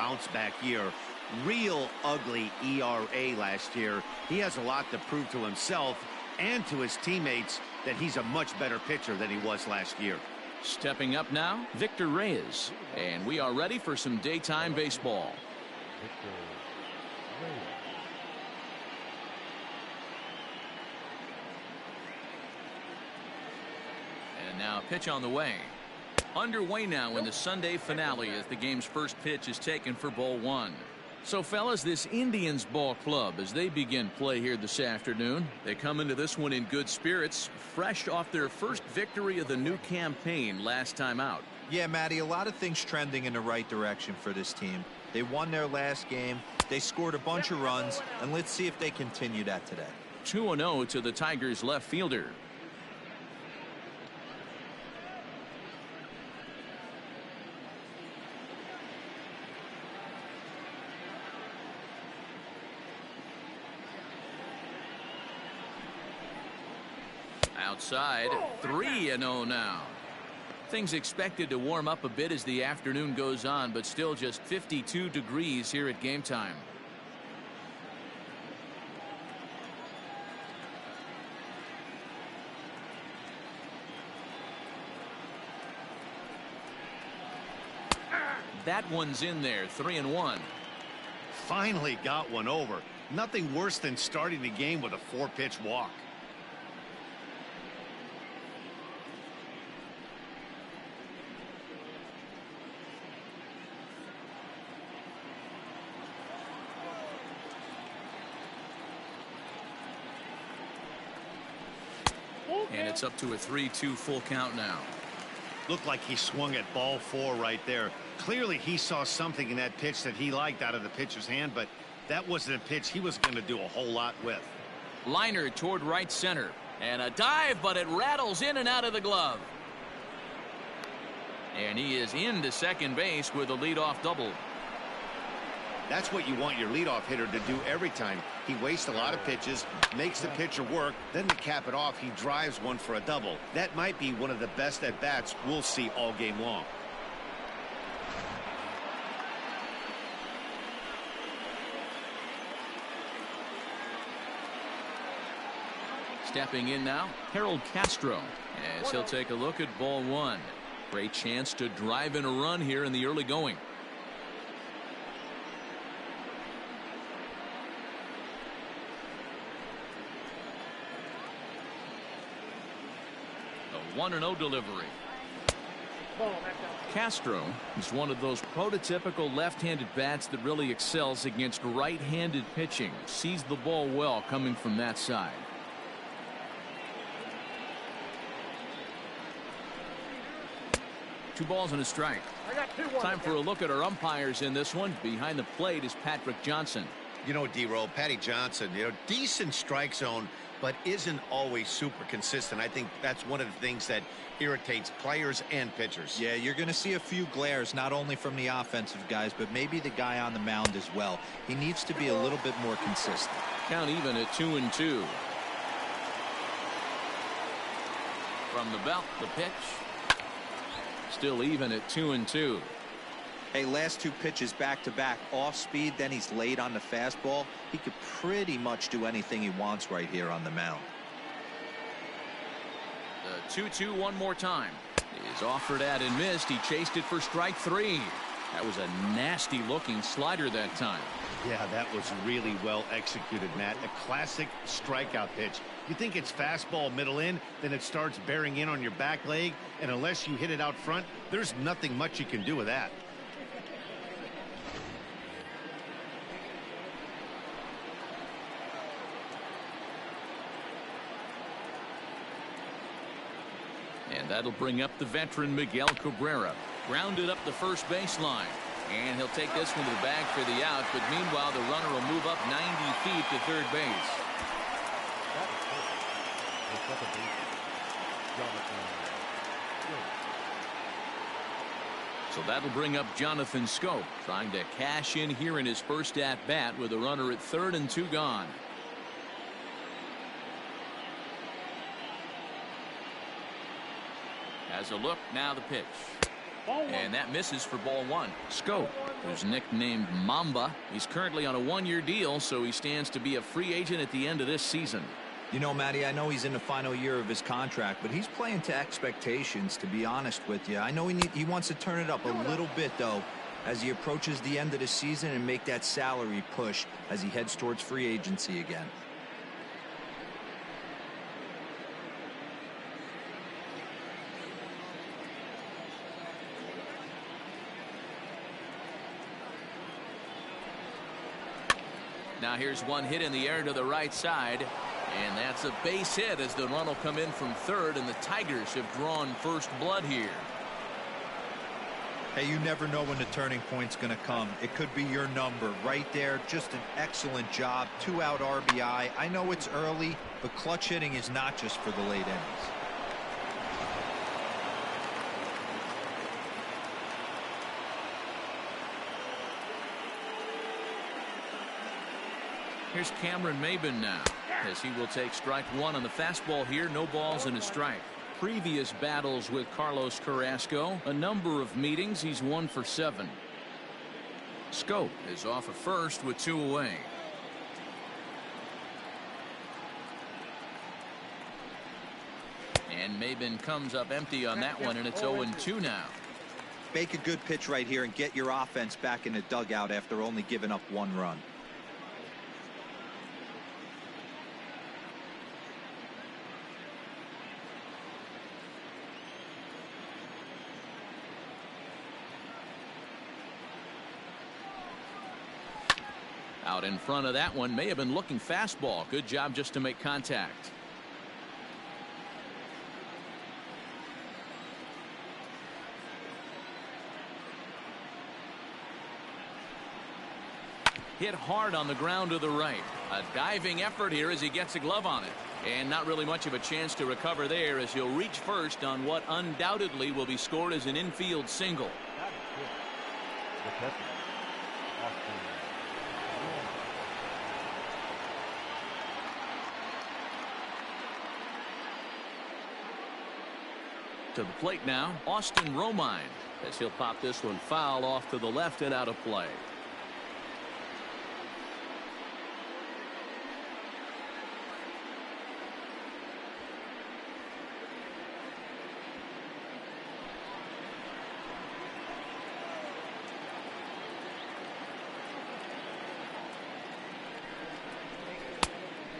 bounce back year. Real ugly ERA last year. He has a lot to prove to himself and to his teammates that he's a much better pitcher than he was last year. Stepping up now, Victor Reyes. And we are ready for some daytime baseball. And now pitch on the way. Underway now in the Sunday finale as the game's first pitch is taken for ball one. So, fellas, this Indians ball club, as they begin play here this afternoon, they come into this one in good spirits, fresh off their first victory of the new campaign last time out. Yeah, Matty, a lot of things trending in the right direction for this team. They won their last game, they scored a bunch of runs, and let's see if they continue that today. 2-0 to the Tigers left fielder. Outside, 3-0 now. Things expected to warm up a bit as the afternoon goes on, but still just 52 degrees here at game time. That one's in there, 3-1. Finally got one over. Nothing worse than starting the game with a 4-pitch walk. And it's up to a 3-2 full count now. Looked like he swung at ball 4 right there. Clearly he saw something in that pitch that he liked out of the pitcher's hand, but that wasn't a pitch he was going to do a whole lot with. Liner toward right center. And a dive, but it rattles in and out of the glove. And he is into second base with a leadoff double. That's what you want your leadoff hitter to do every time. He wastes a lot of pitches, makes the pitcher work, then to cap it off, he drives one for a double. That might be one of the best at-bats we'll see all game long. Stepping in now, Harold Castro, as he'll take a look at ball one. Great chance to drive in a run here in the early going. A 1-0 delivery. Castro is one of those prototypical left-handed bats that really excels against right-handed pitching. Sees the ball well coming from that side. Two balls and a strike. Time for a look at our umpires in this one. Behind the plate is Patrick Johnson. You know, D-Roll, Patty Johnson, decent strike zone, but isn't always super consistent. I think that's one of the things that irritates players and pitchers. Yeah, you're going to see a few glares, not only from the offensive guys, but maybe the guy on the mound as well. He needs to be a little bit more consistent. Count even at 2-2. From the belt, the pitch. Still even at 2-2. Hey, last two pitches back-to-back off speed, then he's late on the fastball. He could pretty much do anything he wants right here on the mound. The 2-2 one more time. Is offered at and missed. He chased it for strike 3. That was a nasty looking slider that time. Yeah, that was really well executed, Matt. A classic strikeout pitch. You think it's fastball middle in, then it starts bearing in on your back leg, and unless you hit it out front, there's nothing much you can do with that. And that'll bring up the veteran Miguel Cabrera. Grounded up the first baseline. And he'll take this one to the bag for the out, but meanwhile the runner will move up 90 feet to third base. So that'll bring up Jonathan Schoop, trying to cash in here in his first at-bat with a runner at third and 2 gone. As a look, now the pitch. And that misses for ball one. Schoop, who's nicknamed Mamba, he's currently on a one-year deal, so he stands to be a free agent at the end of this season. You know, Matty, I know he's in the final year of his contract, but he's playing to expectations, to be honest with you. I know he wants to turn it up a little bit, though, as he approaches the end of the season and make that salary push as he heads towards free agency again. Now here's one hit in the air to the right side, and that's a base hit as the run will come in from third, and the Tigers have drawn first blood here. Hey, you never know when the turning point's going to come. It could be your number right there. Just an excellent job. 2-out RBI. I know it's early, but clutch hitting is not just for the late innings. Here's Cameron Maybin now, as he will take strike one on the fastball here. No balls and a strike. Previous battles with Carlos Carrasco, a number of meetings, he's 1 for 7. Schoop is off at first with 2 away. And Maybin comes up empty on that one, and it's 0-2 now. Make a good pitch right here and get your offense back in the dugout after only giving up 1 run. Out in front of that one, may have been looking fastball. Good job just to make contact. Hit hard on the ground to the right. A diving effort here as he gets a glove on it. And not really much of a chance to recover there, as he'll reach first on what undoubtedly will be scored as an infield single. To the plate now, Austin Romine, as he'll pop this one foul off to the left and out of play.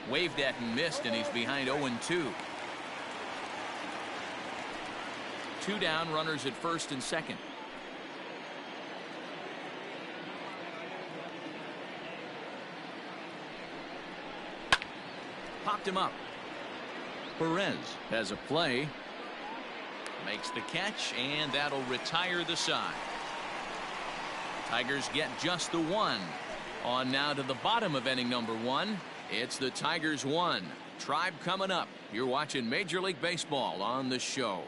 Waved at and missed, and he's behind 0-2. 2 down, runners at first and second. Popped him up. Perez has a play. Makes the catch, and that'll retire the side. Tigers get just the 1. On now to the bottom of inning number 1. It's the Tigers 1. Tribe coming up. You're watching Major League Baseball on the show.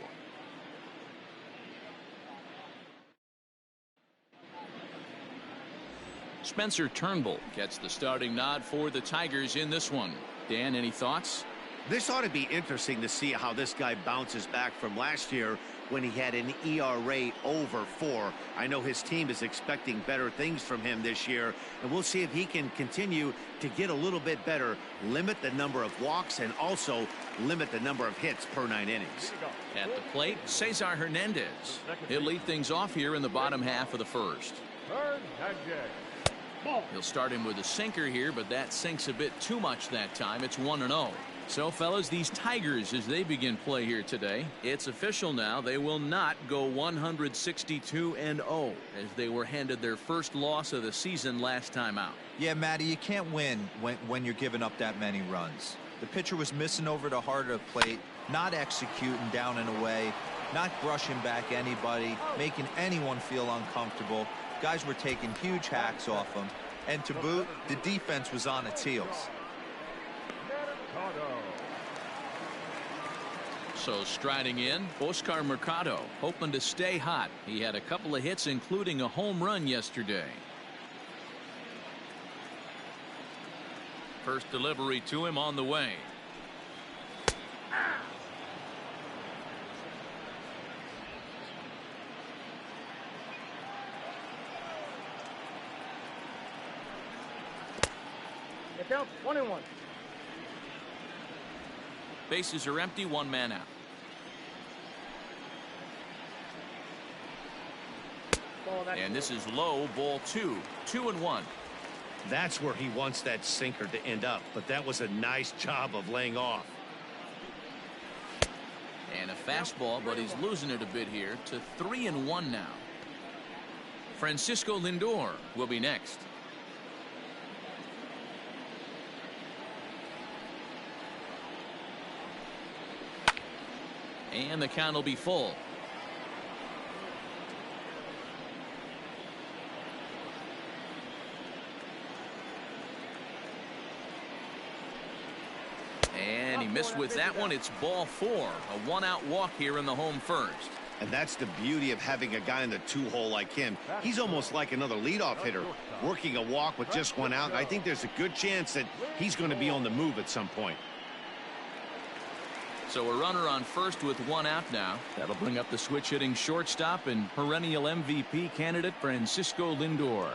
Spencer Turnbull gets the starting nod for the Tigers in this one. Dan, any thoughts? This ought to be interesting to see how this guy bounces back from last year when he had an ERA over 4. I know his team is expecting better things from him this year, and we'll see if he can continue to get a little bit better, limit the number of walks, and also limit the number of hits per 9 innings. At the plate, Cesar Hernandez. He'll lead things off here in the bottom half of the first. He'll start him with a sinker here, but that sinks a bit too much that time. It's 1-0. So, fellas, these Tigers, as they begin play here today, it's official now. They will not go 162-0 as they were handed their first loss of the season last time out. Yeah, Matty, you can't win when you're giving up that many runs. The pitcher was missing over the heart of the plate, not executing down and away, not brushing back anybody, making anyone feel uncomfortable. Guys were taking huge hacks off him, and to boot, the defense was on its heels. So striding in, Oscar Mercado, hoping to stay hot. He had a couple of hits, including a home run yesterday. First delivery to him on the way. count's 1-1. Bases are empty, one man out. And this is low, ball 2. 2-1. That's where he wants that sinker to end up, but that was a nice job of laying off. And a fastball, but he's losing it a bit here to 3-1 now. Francisco Lindor will be next. And the count will be full. And he missed with that one. It's ball 4. A one-out walk here in the home first. And that's the beauty of having a guy in the two-hole like him. He's almost like another leadoff hitter, working a walk with just one out. And I think there's a good chance that he's going to be on the move at some point. So a runner on first with one out now. That'll bring up the switch-hitting shortstop and perennial MVP candidate Francisco Lindor.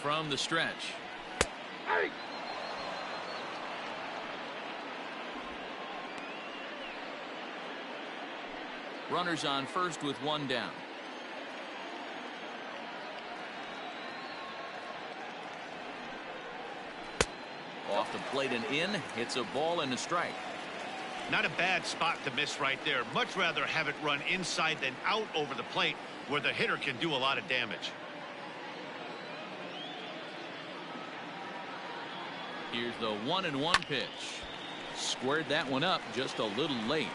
From the stretch. Runners on first with one down. Off the plate and in. It's a ball and a strike. Not a bad spot to miss right there. Much rather have it run inside than out over the plate where the hitter can do a lot of damage. Here's the 1-1 pitch. Squared that one up just a little late.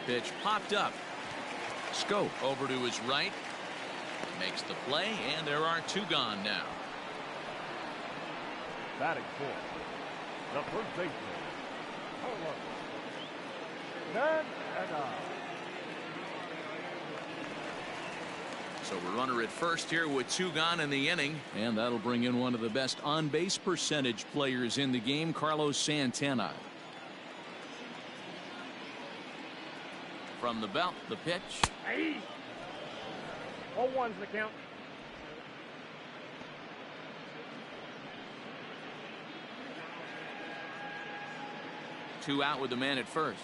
Pitch popped up. Scope over to his right. Makes the play, and there are two gone now. Batting fourth, the first baseman, Carlos Santana. So a runner at first here with two gone in the inning, and that'll bring in one of the best on-base percentage players in the game, Carlos Santana. From the belt, the pitch. 0-1's the count. Two out with the man at first.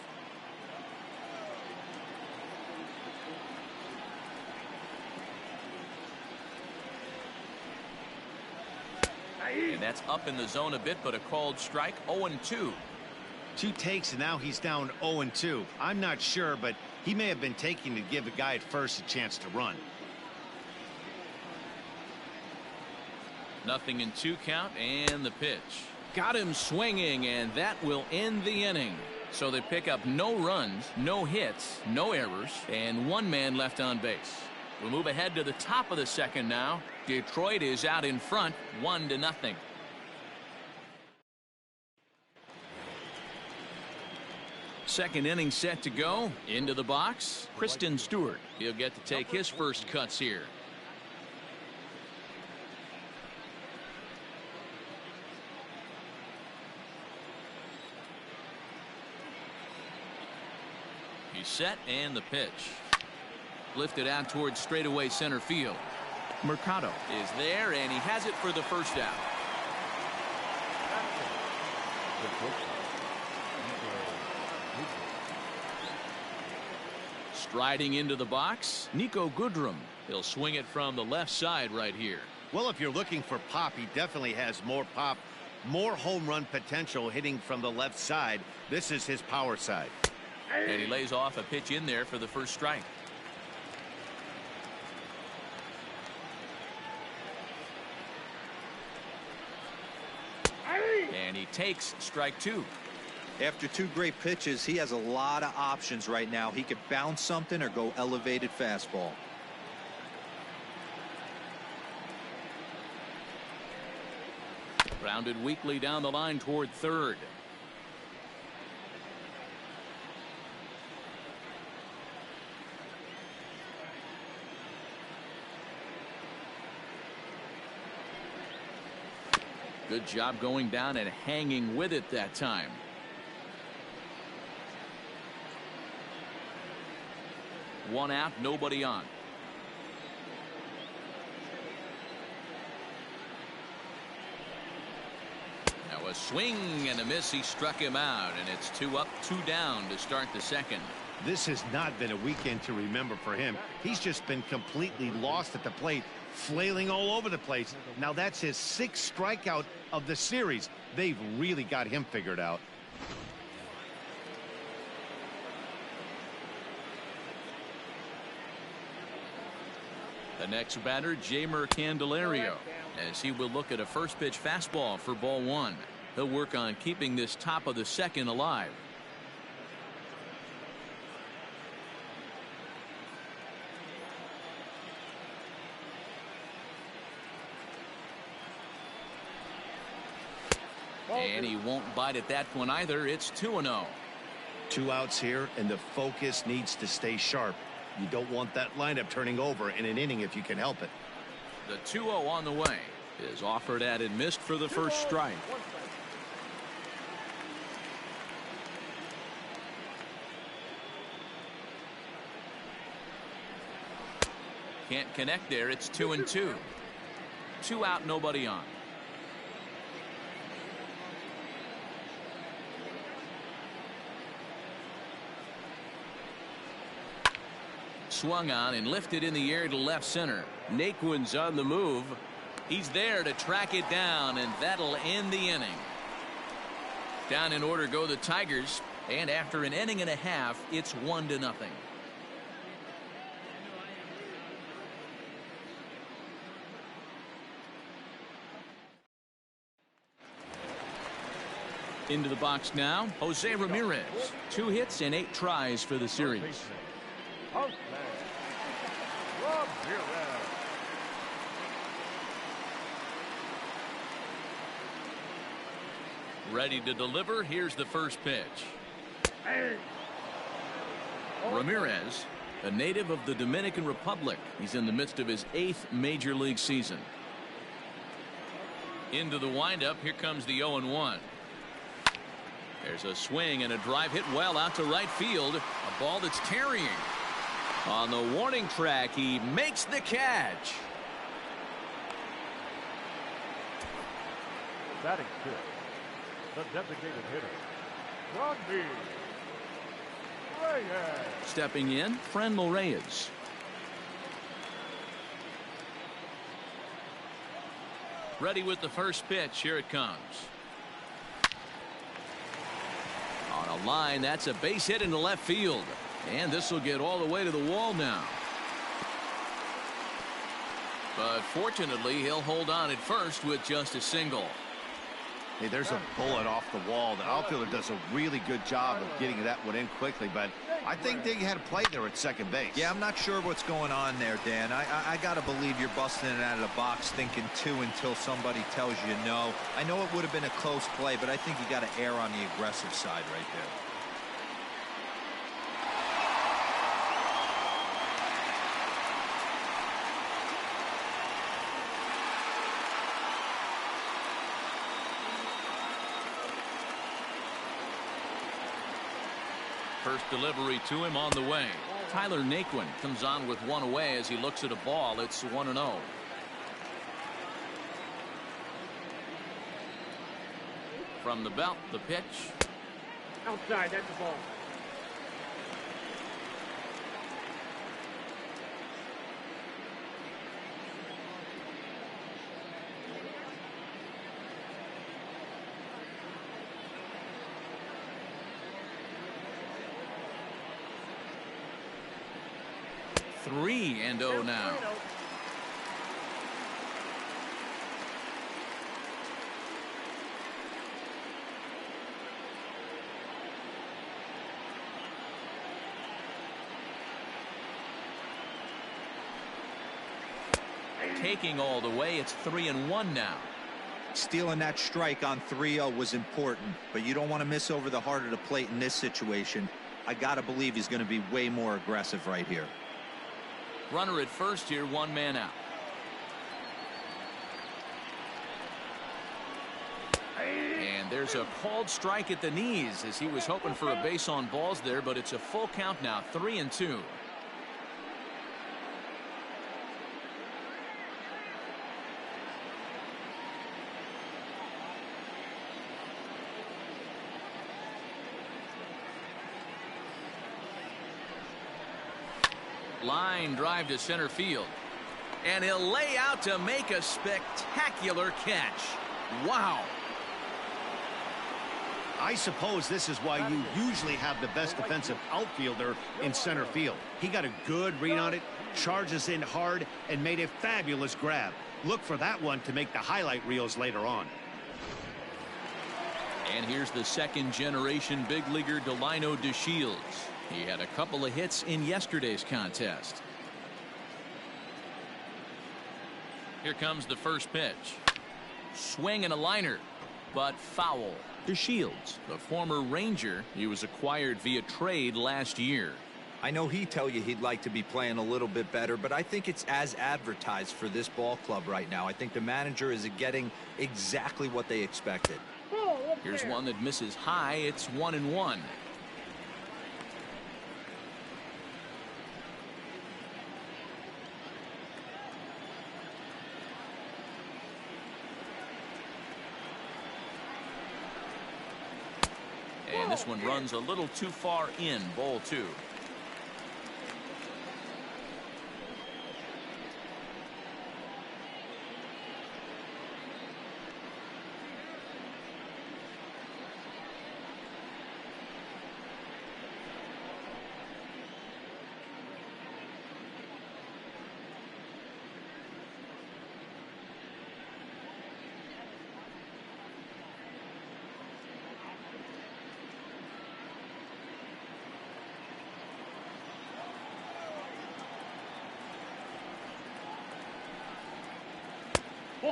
And that's up in the zone a bit, but a called strike. 0-2. Two takes, and now he's down 0-2. I'm not sure, but he may have been taking to give a guy at first a chance to run. Nothing in two count, and the pitch. Got him swinging, and that will end the inning. So they pick up no runs, no hits, no errors, and one man left on base. We'll move ahead to the top of the second now. Detroit is out in front, 1-0. Second inning set to go. Into the box, Kristen Stewart. He'll get to take his first cuts here. He's set, and the pitch. Lifted out towards straightaway center field. Mercado is there, and he has it for the first out. Striding into the box, Nico Goodrum. He'll swing it from the left side right here. Well, if you're looking for pop, he definitely has more pop, more home run potential hitting from the left side. This is his power side. And he lays off a pitch in there for the first strike. And he takes strike two. After two great pitches, he has a lot of options right now. He could bounce something or go elevated fastball. Grounded weakly down the line toward third. Good job going down and hanging with it that time. One out, nobody on. Now a swing and a miss. He struck him out, and it's 2 up, 2 down to start the second. This has not been a weekend to remember for him. He's just been completely lost at the plate, flailing all over the place. Now that's his 6th strikeout of the series. They've really got him figured out. The next batter, Jeimer Candelario, as he will look at a first pitch fastball for ball 1. He'll work on keeping this top of the second alive. And he won't bite at that one either. It's 2-0. 2 outs here, and the focus needs to stay sharp. You don't want that lineup turning over in an inning if you can help it. The 2-0 on the way is offered at and missed for the first strike. Can't connect there. It's 2-2. 2 out, nobody on. Swung on and lifted in the air to left center. Naquin's on the move. He's there to track it down, and that'll end the inning. Down in order go the Tigers, and after an inning and a half, it's 1-0. Into the box now, Jose Ramirez. 2 hits and 8 tries for the series. Ready to deliver. Here's the first pitch. Ramirez, a native of the Dominican Republic. He's in the midst of his 8th major league season. Into the windup. Here comes the 0-1. There's a swing and a drive hit well out to right field. A ball that's tarrying. On the warning track, he makes the catch. Batting fifth, the designated hitter, Rodney Reyes. Stepping in, Franmil Reyes. Ready with the first pitch. Here it comes. On a line, that's a base hit into left field. And this will get all the way to the wall now. But fortunately, he'll hold on at first with just a single. Hey, there's a bullet off the wall. The outfielder does a really good job of getting that one in quickly, but I think they had a play there at second base. Yeah, I'm not sure what's going on there, Dan. I got to believe you're busting it out of the box thinking 2 until somebody tells you no. I know it would have been a close play, but I think you got to err on the aggressive side right there. First delivery to him on the way. Tyler Naquin comes on with 1 away as he looks at a ball. It's 1-0. From the belt, the pitch. Outside, that's the ball. Three and 0 now. Taking all the way, it's 3-1 now. Stealing that strike on 3-0 was important, but you don't want to miss over the heart of the plate in this situation. I got to believe he's going to be way more aggressive right here. Runner at first here, 1 man out. There's a called strike at the knees as he was hoping for a base on balls there, but it's a full count now, 3-2. Line drive to center field. And he'll lay out to make a spectacular catch. Wow. I suppose this is why you usually have the best defensive outfielder in center field. He got a good read on it, charges in hard, and made a fabulous grab. Look for that one to make the highlight reels later on. And here's the second-generation big leaguer Delino DeShields. He had a couple of hits in yesterday's contest. Here comes the first pitch. Swing and a liner, but foul. DeShields, the former Ranger, he was acquired via trade last year. I know he'd tell you he'd like to be playing a little bit better, but I think it's as advertised for this ball club right now. I think the manager is getting exactly what they expected. Here's one that misses high. It's 1-1. And this one runs a little too far in, ball 2.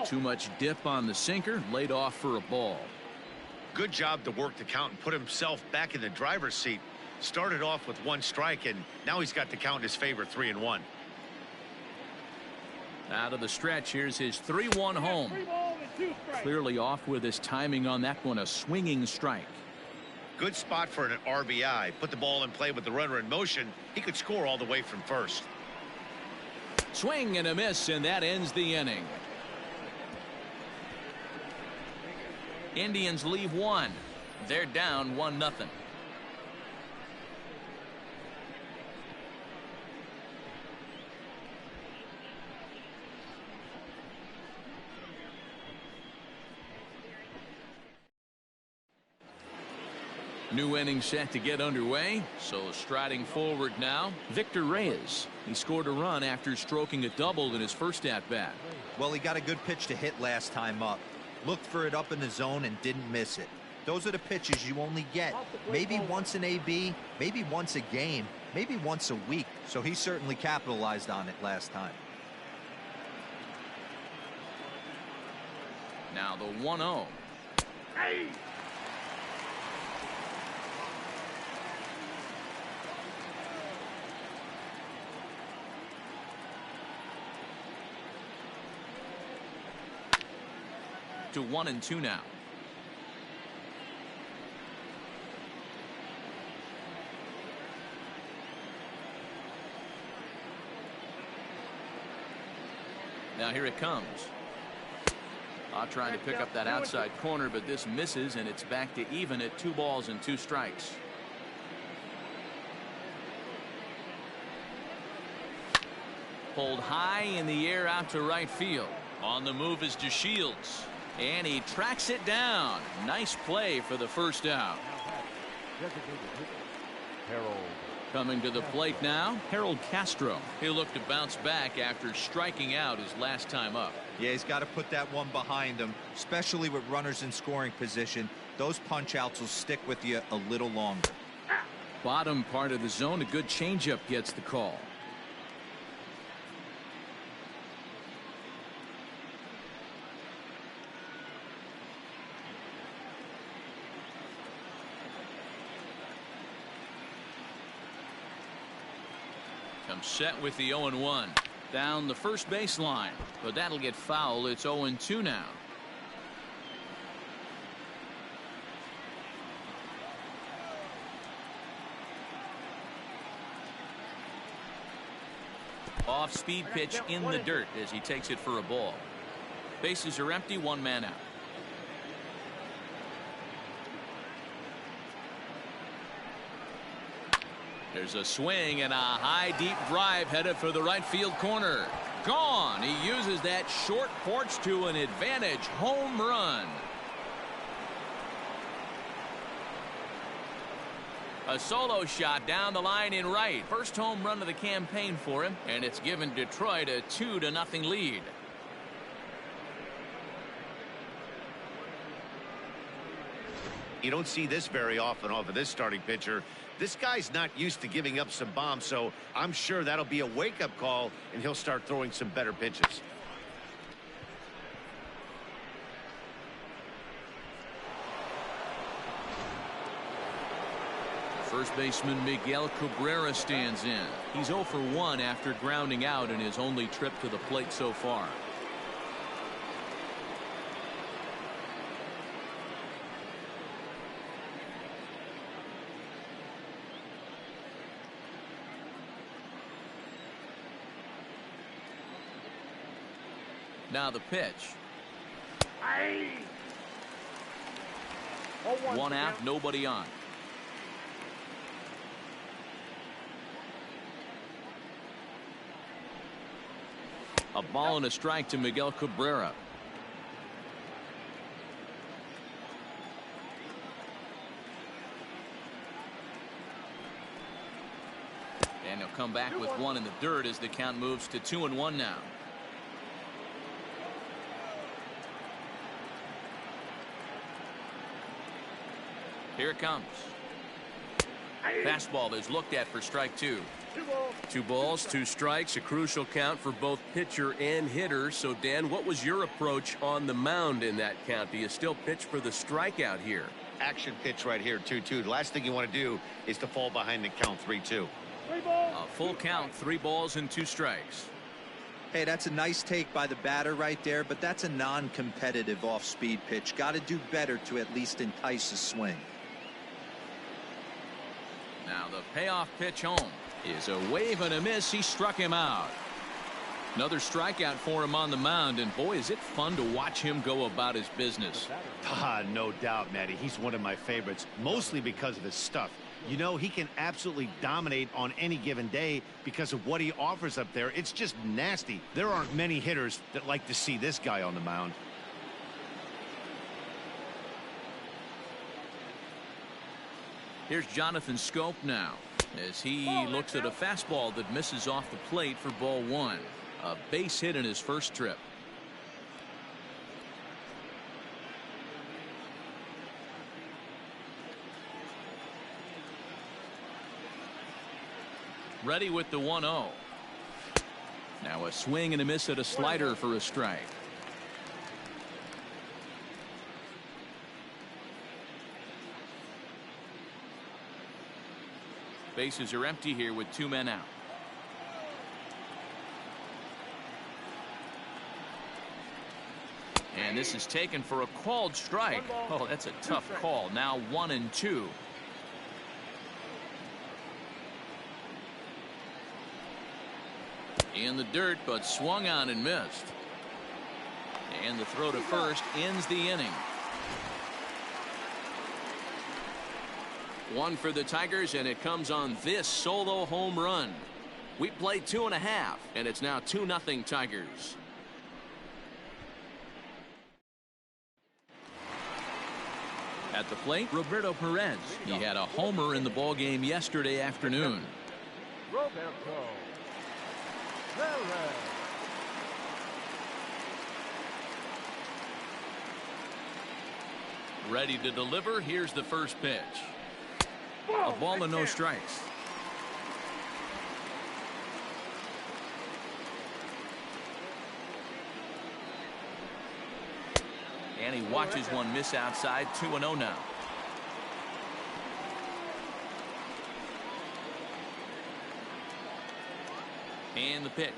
Too much dip on the sinker, laid off for a ball. Good job to work the count and put himself back in the driver's seat. Started off with 1 strike, and now he's got the count in his favor, 3-1. Out of the stretch, here's his 3-1 home. Clearly off with his timing on that one, a swinging strike. Good spot for an RBI. Put the ball in play with the runner in motion. He could score all the way from first. Swing and a miss, and that ends the inning. Indians leave 1. They're down 1-0. New inning set to get underway. So striding forward now, Victor Reyes. He scored a run after stroking a double in his first at-bat. Well, he got a good pitch to hit last time up. Looked for it up in the zone and didn't miss it. Those are the pitches you only get maybe once an AB, maybe once a game, maybe once a week. So he certainly capitalized on it last time. Now the 1-0. Hey! To 1-2 now. Now here it comes. Trying to pick up that outside corner, but this misses, and it's back to even at 2 balls and 2 strikes. Pulled high in the air out to right field. On the move is DeShields, and he tracks it down. Nice play for the first out. Harold. Coming to the plate now, Harold Castro. He'll look to bounce back after striking out his last time up. Yeah, he's got to put that one behind him, especially with runners in scoring position. Those punch outs will stick with you a little longer. Bottom part of the zone, a good changeup gets the call. Comes set with the 0-1. Down the first baseline, but that'll get foul. It's 0-2 now. Off-speed pitch in the dirt as he takes it for a ball. Bases are empty, one man out. There's a swing and a high deep drive headed for the right field corner. Gone. He uses that short porch to an advantage home run. A solo shot down the line in right. First home run of the campaign for him, and it's given Detroit a 2-0 lead. You don't see this very often off of this starting pitcher. This guy's not used to giving up some bombs, so I'm sure that'll be a wake-up call, and he'll start throwing some better pitches. First baseman Miguel Cabrera stands in. He's 0 for 1 after grounding out in his only trip to the plate so far. Now the pitch. One out, nobody on. A ball and a strike to Miguel Cabrera. And he'll come back with one in the dirt as the count moves to 2-1 now. Here it comes. Fastball is looked at for strike two. 2 balls, 2 strikes, a crucial count for both pitcher and hitter. So, Dan, what was your approach on the mound in that count? Do you still pitch for the strikeout here? Action pitch right here, 2-2. The last thing you want to do is to fall behind the count 3-2. A full count, 3 balls and 2 strikes. Hey, that's a nice take by the batter right there, but that's a non-competitive off-speed pitch. Got to do better to at least entice a swing. Now the payoff pitch home is a wave and a miss. He struck him out. Another strikeout for him on the mound, and boy, is it fun to watch him go about his business. No doubt, Matty. He's one of my favorites, mostly because of his stuff. You know, he can absolutely dominate on any given day because of what he offers up there. It's just nasty. There aren't many hitters that like to see this guy on the mound. Here's Jonathan Schoop now as he looks at a fastball that misses off the plate for ball 1. A base hit in his first trip. Ready with the 1-0. Now a swing and a miss at a slider for a strike. Bases are empty here with 2 men out. And this is taken for a called strike. Oh, that's a tough call. Now 1-2. In the dirt, but swung on and missed. And the throw to first ends the inning. 1 for the Tigers, and it comes on this solo home run. We played 2.5, and it's now 2-0 Tigers. At the plate, Roberto Perez. He had a homer in the ballgame yesterday afternoon. Roberto Perez. Ready to deliver. Here's the first pitch. A ball and no strikes. And he watches one miss outside. 2-0 now. And the pitch.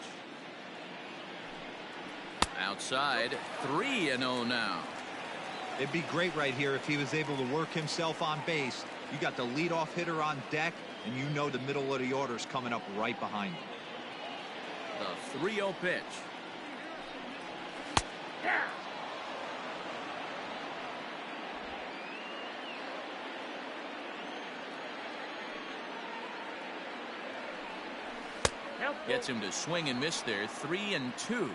Outside. 3-0 now. It'd be great right here if he was able to work himself on base. You got the leadoff hitter on deck, and you know the middle of the order is coming up right behind him. The 3-0 pitch. Gets him to swing and miss there. 3-2.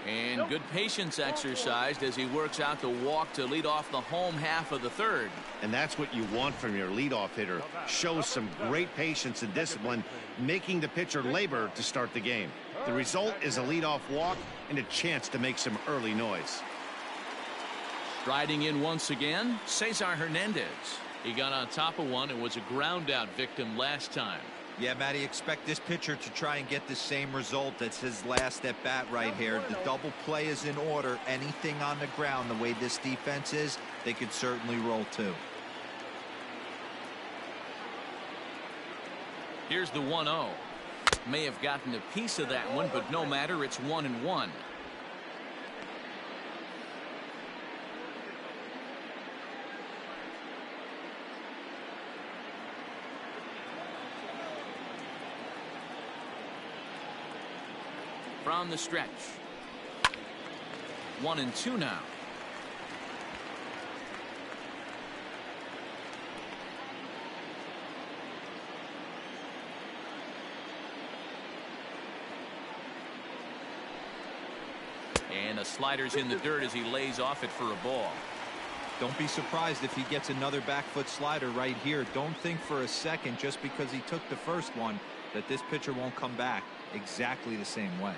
And good patience exercised as he works out the walk to lead off the home half of the third. And that's what you want from your leadoff hitter. Shows some great patience and discipline, making the pitcher labor to start the game. The result is a leadoff walk and a chance to make some early noise. Striding in once again, Cesar Hernandez. He got on top of one and was a ground out victim last time. Yeah, Matty, expect this pitcher to try and get the same result. That's his last at bat right here. The double play is in order. Anything on the ground, the way this defense is, they could certainly roll too. Here's the 1-0. May have gotten a piece of that one, but no matter, it's 1-1. From the stretch. 1-2 now. And the slider's in the dirt as he lays off it for a ball. Don't be surprised if he gets another back foot slider right here. Don't think for a second, just because he took the first one, that this pitcher won't come back exactly the same way.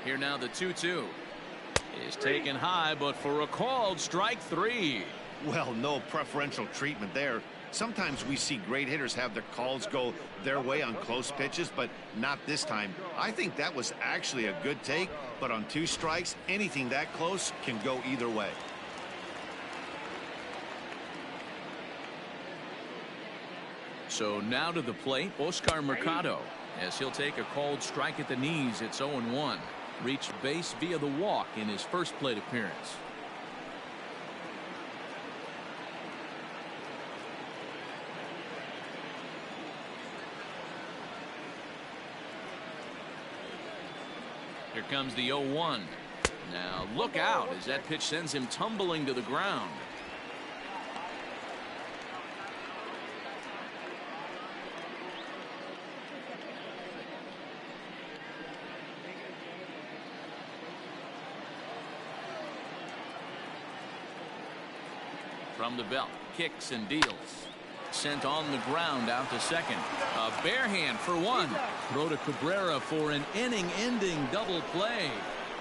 Here now the 2-2 is taken high, but for a called strike 3. Well, no preferential treatment there. Sometimes we see great hitters have their calls go their way on close pitches, but not this time. I think that was actually a good take, but on 2 strikes, anything that close can go either way. So now to the plate, Oscar Mercado, as he'll take a called strike at the knees. It's 0-1. Reached base via the walk in his first plate appearance. Here comes the 0-1. Now look out as that pitch sends him tumbling to the ground. From the belt, kicks and deals. Sent on the ground out to second. A bare hand for one. Throw to Cabrera for an inning-ending double play.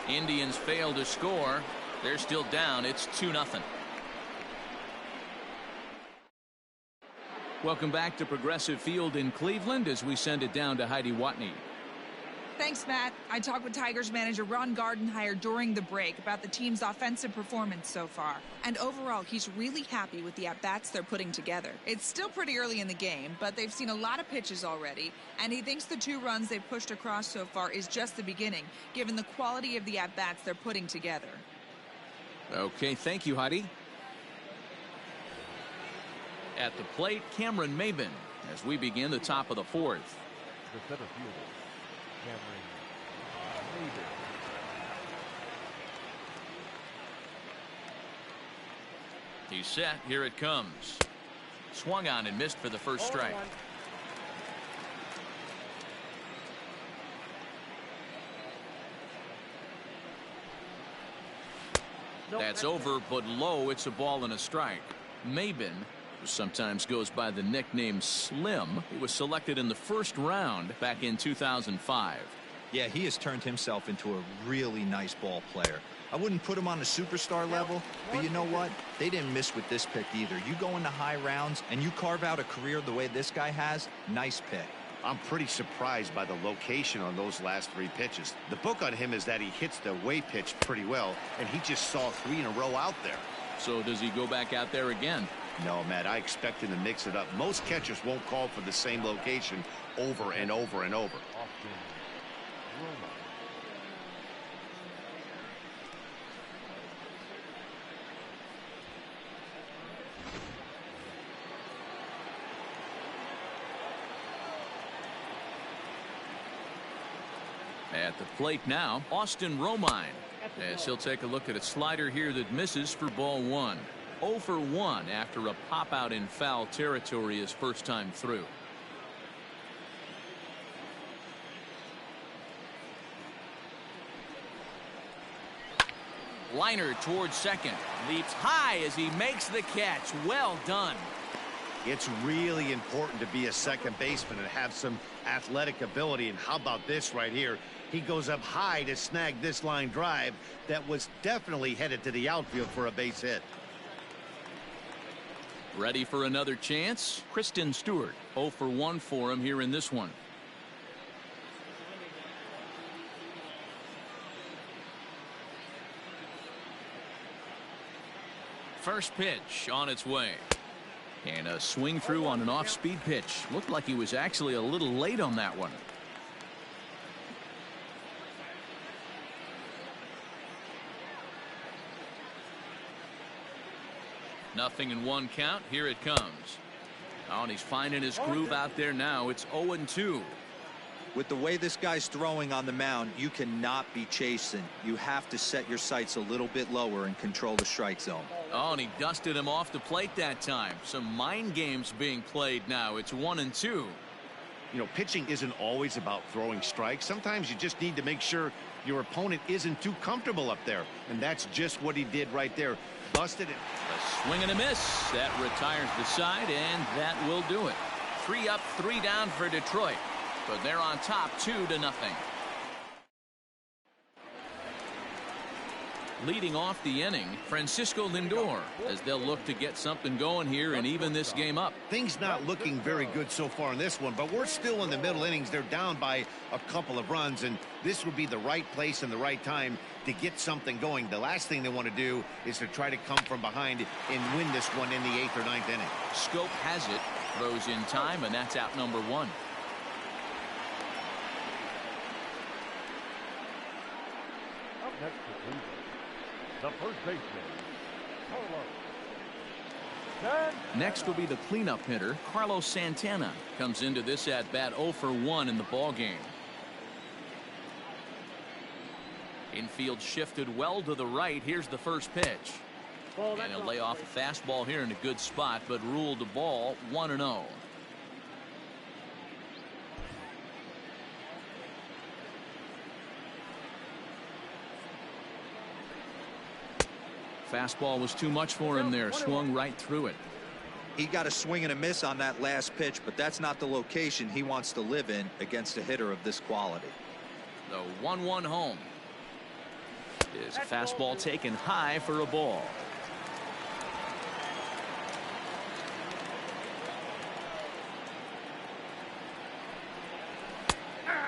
Indians fail to score. They're still down. It's 2-0. Welcome back to Progressive Field in Cleveland as we send it down to Heidi Watney. Thanks, Matt. I talked with Tigers manager Ron Gardenhire during the break about the team's offensive performance so far. And overall, he's really happy with the at-bats they're putting together. It's still pretty early in the game, but they've seen a lot of pitches already, and he thinks the 2 runs they've pushed across so far is just the beginning, given the quality of the at-bats they're putting together. Okay, thank you, Heidi. At the plate, Cameron Maybin, as we begin the top of the 4th. The center fielder, Cameron Maybin. He's set. Here it comes. Swung on and missed for the first strike. That's over, but low. It's a ball and a strike. Maybin, who sometimes goes by the nickname Slim, he was selected in the first round back in 2005. Yeah, he has turned himself into a really nice ball player. I wouldn't put him on a superstar level, but you know what? They didn't miss with this pick either. You go into high rounds and you carve out a career the way this guy has, nice pick. I'm pretty surprised by the location on those last 3 pitches. The book on him is that he hits the way pitch pretty well, and he just saw 3 in a row out there. So does he go back out there again? No, Matt, I expect him to mix it up. Most catchers won't call for the same location over and over and over. At the plate now, Austin Romine. As he'll take a look at a slider here that misses for ball 1. 0 for 1 after a pop out in foul territory his first time through. Liner towards second. Leaps high as he makes the catch. Well done. It's really important to be a second baseman and have some athletic ability. And how about this right here? He goes up high to snag this line drive that was definitely headed to the outfield for a base hit. Ready for another chance? Kristen Stewart. 0 for 1 for him here in this one. First pitch on its way. And a swing through on an off-speed pitch. Looked like he was actually a little late on that one. Nothing in 1 count. Here it comes. Oh, and he's finding his groove out there now. It's 0-2. With the way this guy's throwing on the mound, you cannot be chasing. You have to set your sights a little bit lower and control the strike zone. Oh, and he dusted him off the plate that time. Some mind games being played now. It's 1-2. You know, pitching isn't always about throwing strikes. Sometimes you just need to make sure your opponent isn't too comfortable up there. And that's just what he did right there. Busted it. A swing and a miss. That retires the side, and that will do it. 3 up, 3 down for Detroit. But they're on top 2-0. Leading off the inning, Francisco Lindor, as they'll look to get something going here and even this game up. Things not looking very good so far in this one, but we're still in the middle innings. They're down by a couple of runs, and this would be the right place and the right time to get something going. The last thing they want to do is to try to come from behind and win this one in the 8th or 9th inning. Scope has it, throws in time, and that's out number 1. Up next to Cleveland, the first baseman, Carlos. Next will be the cleanup hitter, Carlos Santana. Comes into this at bat 0 for 1 in the ball game. Infield shifted well to the right. Here's the first pitch. And he'll lay off a fastball here in a good spot, but ruled the ball 1-0. Fastball was too much for him there. Swung right through it. He got a swing and a miss on that last pitch, but that's not the location he wants to live in against a hitter of this quality. The 1-1 home. Is a fastball taken high for a ball.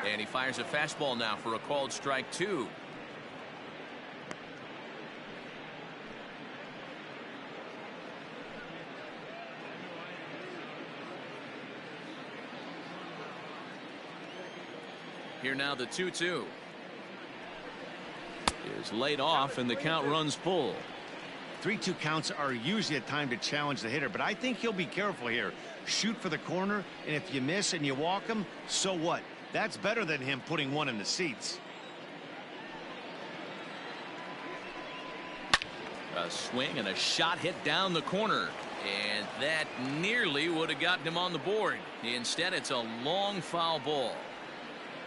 And he fires a fastball now for a called strike 2. Here now the 2-2 is laid off and the count runs full. 3-2 counts are usually a time to challenge the hitter, but I think he'll be careful here. Shoot for the corner, and if you miss and you walk him, so what? That's better than him putting one in the seats. A swing and a shot hit down the corner, and that nearly would have gotten him on the board. Instead, it's a long foul ball.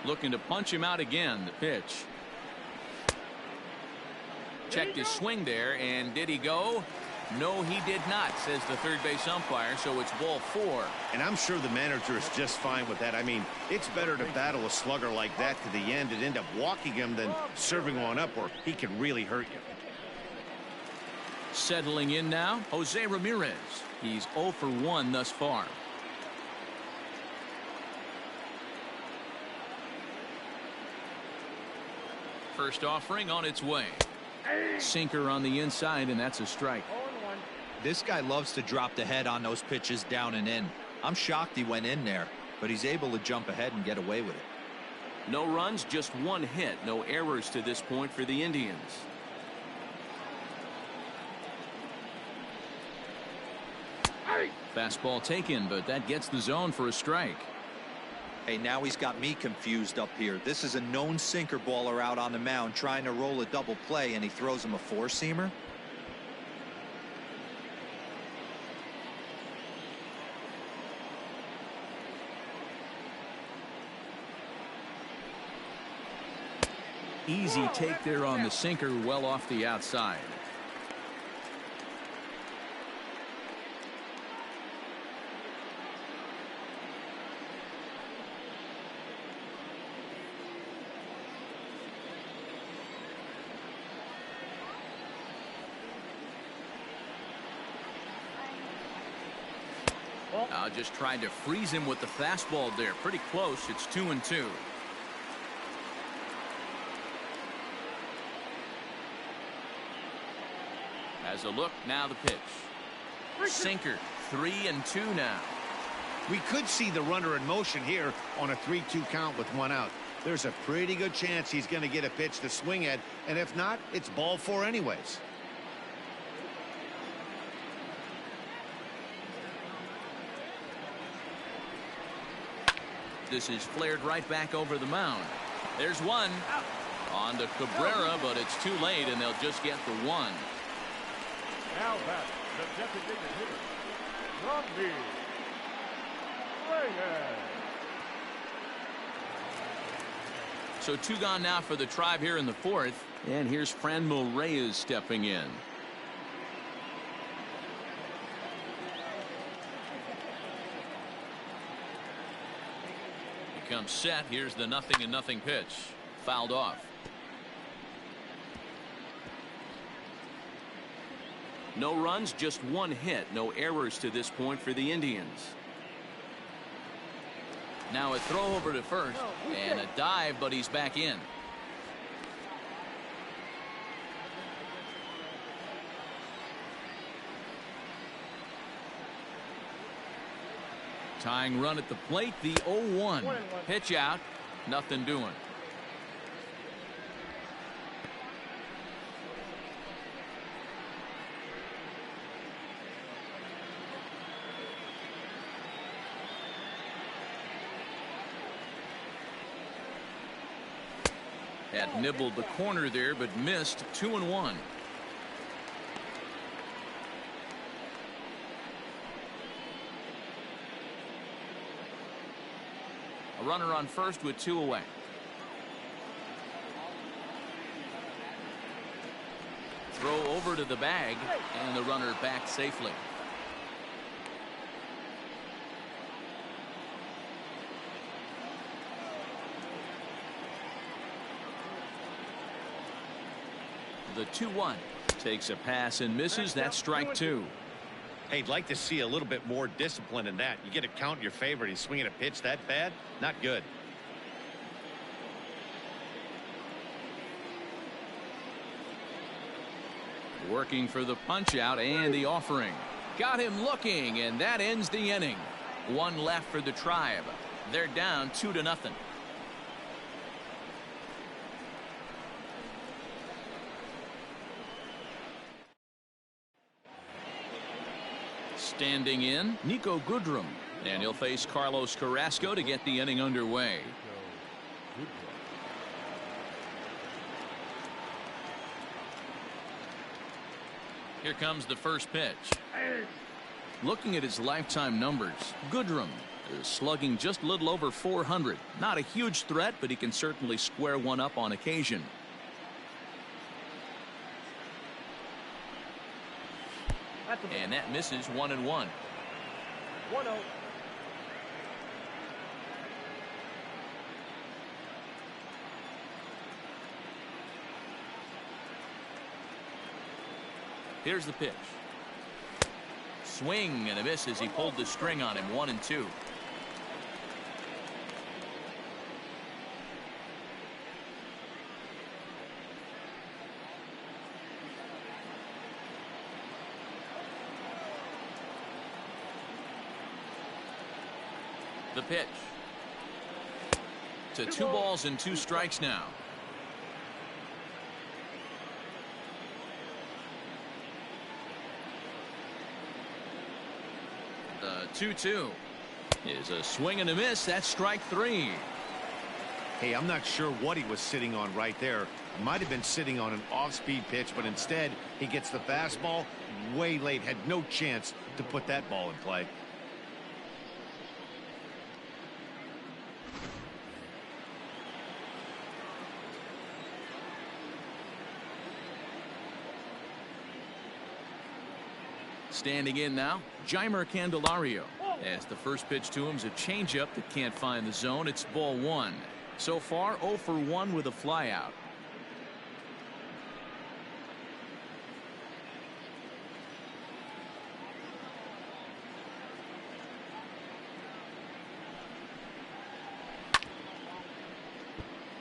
Looking to punch him out again. The pitch. Checked his swing there, and did he go? No, he did not, says the third base umpire, so it's ball 4. And I'm sure the manager is just fine with that. I mean, it's better to battle a slugger like that to the end and end up walking him than serving one up, or he can really hurt you. Settling in now, Jose Ramirez. He's 0 for 1 thus far. First offering on its way. Sinker on the inside, and that's a strike. This guy loves to drop the head on those pitches down and in. I'm shocked he went in there, but he's able to jump ahead and get away with it. No runs, just 1 hit. No errors to this point for the Indians. Fastball taken, but that gets the zone for a strike. Hey, now he's got me confused up here. This is a known sinker baller out on the mound trying to roll a double play, and he throws him a four-seamer. Easy take there on the sinker, well off the outside. Just tried to freeze him with the fastball there. Pretty close. It's 2-2. Has a look. Now the pitch. Sinker. 3-2 now. We could see the runner in motion here on a 3-2 count with one out. There's a pretty good chance he's going to get a pitch to swing at, and if not, it's ball four anyways. This is flared right back over the mound. There's one. On to Cabrera, but it's too late, and they'll just get the one. Now back, the designated hitter, Robbie Reyes. So two gone now for the Tribe here in the fourth. And here's Franmil Reyes stepping in. Comes set. Here's the 0-0 pitch. Fouled off. No runs, just one hit. No errors to this point for the Indians. Now a throw over to first and a dive, but he's back in. Tying run at the plate, the 0-1. Pitch out, nothing doing. Had nibbled the corner there, but missed. 2-1. Runner on first with two away. Throw over to the bag, and the runner back safely. The 2-1 takes a pass and misses. That's strike two. Hey, I'd like to see a little bit more discipline in that. You get a count in your favor, and he's swinging a pitch that bad? Not good. Working for the punch out and the offering. Got him looking, and that ends the inning. One left for the Tribe. They're down 2-0. Standing in, Niko Goodrum, and he'll face Carlos Carrasco to get the inning underway. Here comes the first pitch. Looking at his lifetime numbers, Goodrum is slugging just a little over 400. Not a huge threat, but he can certainly square one up on occasion. And that misses. 1-1. 1-0. Here's the pitch. Swing and a miss as he pulled the string on him. 1-2. The pitch. To 2 balls and 2 strikes now. The 2-2. Is a swing and a miss. That's strike 3. Hey, I'm not sure what he was sitting on right there. Might have been sitting on an off-speed pitch, but instead he gets the fastball way late. Had no chance to put that ball in play. Standing in now, Jeimer Candelario. As the first pitch to him is a changeup that can't find the zone. It's ball 1. So far 0 for 1 with a flyout.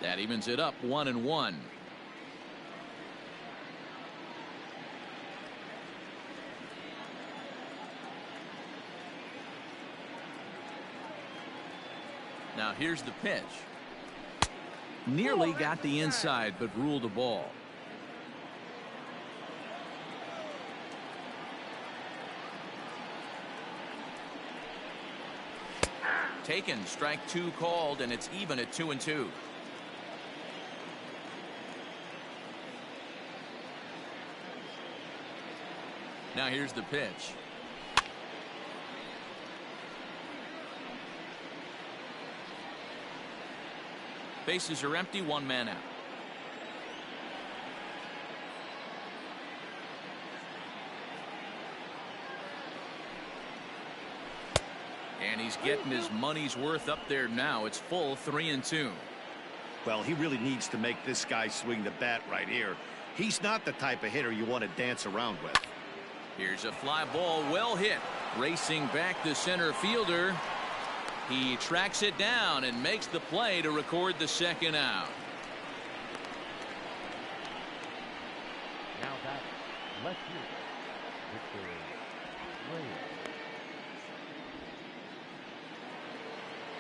That evens it up 1-1. Now here's the pitch. Nearly got the inside, but ruled a ball. Taken, strike 2 called, and it's even at 2-2. Now here's the pitch. Bases are empty, 1 man out. And he's getting his money's worth up there now. It's full 3-2. Well, he really needs to make this guy swing the bat right here. He's not the type of hitter you want to dance around with. Here's a fly ball, well hit. Racing back the center fielder. He tracks it down and makes the play to record the second out. Now that left fielder, Victor Reyes.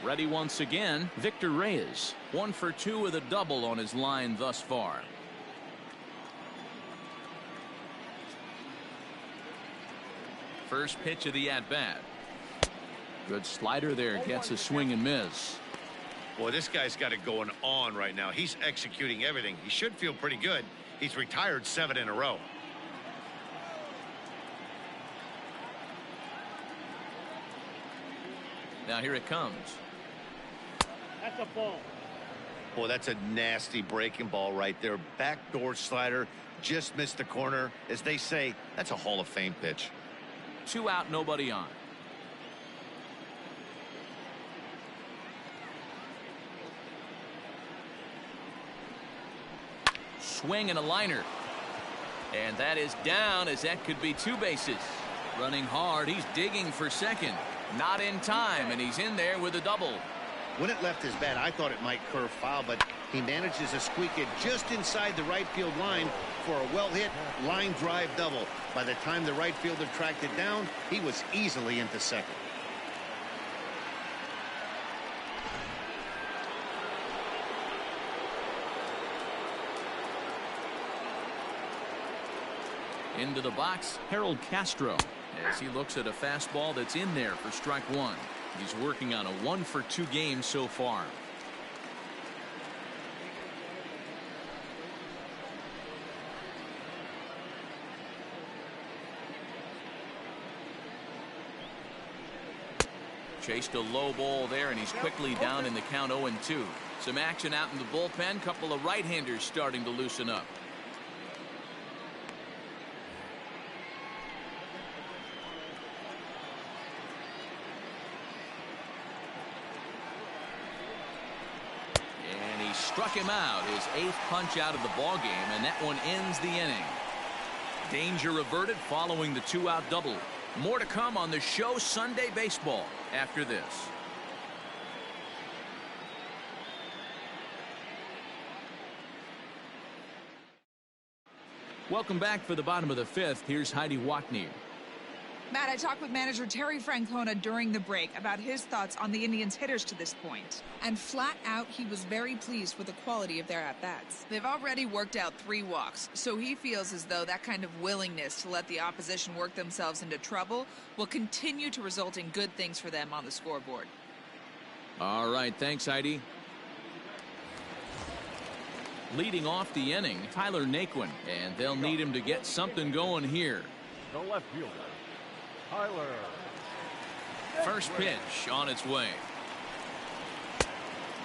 Ready once again, Victor Reyes. 1 for 2 with a double on his line thus far. First pitch of the at-bat. Good slider there, gets a swing and miss. Boy, this guy's got it going on right now. He's executing everything. He should feel pretty good. He's retired 7 in a row. Now here it comes. That's a ball. Boy, that's a nasty breaking ball right there. Backdoor slider, just missed the corner. As they say, that's a Hall of Fame pitch. 2 out, nobody on. Swing and a liner. And that is down, as that could be 2 bases. Running hard, he's digging for second. Not in time, and he's in there with a double. When it left his bat, I thought it might curve foul, but he manages to squeak it just inside the right field line for a well-hit line drive double. By the time the right fielder tracked it down, he was easily into second. Into the box, Harold Castro, as he looks at a fastball that's in there for strike 1. He's working on a 1 for 2 game so far. Chased a low ball there, and he's quickly down in the count 0-2. Some action out in the bullpen. Couple of right-handers starting to loosen up. Struck him out, his 8th punch out of the ball game, and that one ends the inning. Danger averted following the 2-out double. More to come on the show Sunday Baseball after this. Welcome back for the bottom of the 5th. Here's Heidi Watney. Matt, I talked with manager Terry Francona during the break about his thoughts on the Indians' hitters to this point. And flat out, he was very pleased with the quality of their at-bats. They've already worked out 3 walks, so he feels as though that kind of willingness to let the opposition work themselves into trouble will continue to result in good things for them on the scoreboard. All right, thanks, Heidi. Leading off the inning, Tyler Naquin, and they'll need him to get something going here. The left fielder, Tyler. First pitch on its way.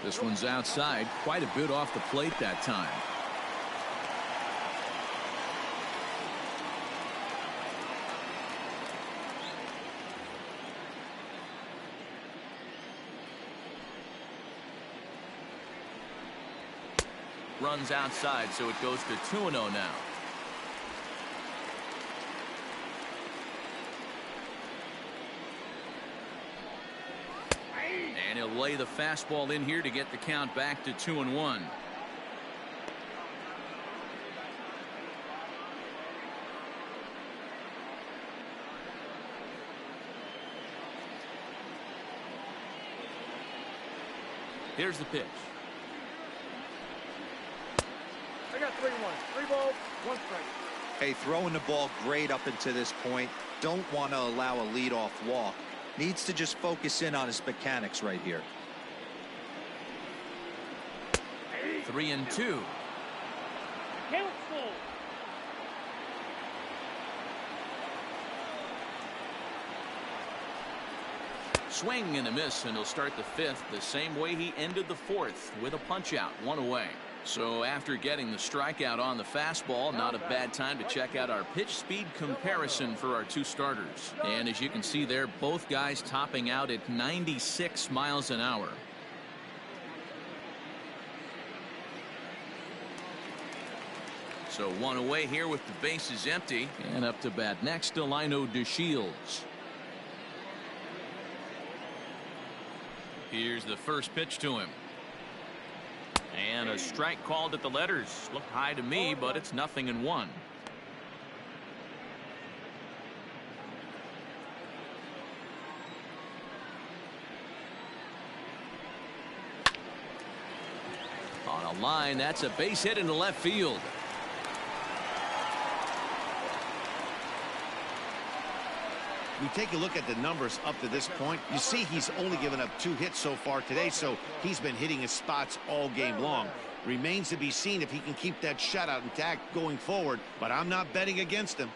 This one's outside, quite a bit off the plate that time. Runs outside, so it goes to 2-0 now. And he'll lay the fastball in here to get the count back to 2-1. Here's the pitch. I got 3-1. 3 balls, 1 strike. Hey, throwing the ball great up into this point. Don't want to allow a leadoff walk. Needs to just focus in on his mechanics right here. 3-2. Count full. Swing and a miss, and he'll start the 5th the same way he ended the 4th with a punch out, 1 away. So after getting the strikeout on the fastball, not a bad time to check out our pitch speed comparison for our 2 starters. And as you can see there, both guys topping out at 96 miles an hour. So 1 away here with the bases empty, and up to bat next, Delino DeShields. Here's the first pitch to him. And a strike called at the letters. Looked high to me, but it's 0-1. On a line, that's a base hit into left field. We take a look at the numbers up to this point. You see he's only given up 2 hits so far today, so he's been hitting his spots all game long. Remains to be seen if he can keep that shutout intact going forward, but I'm not betting against him.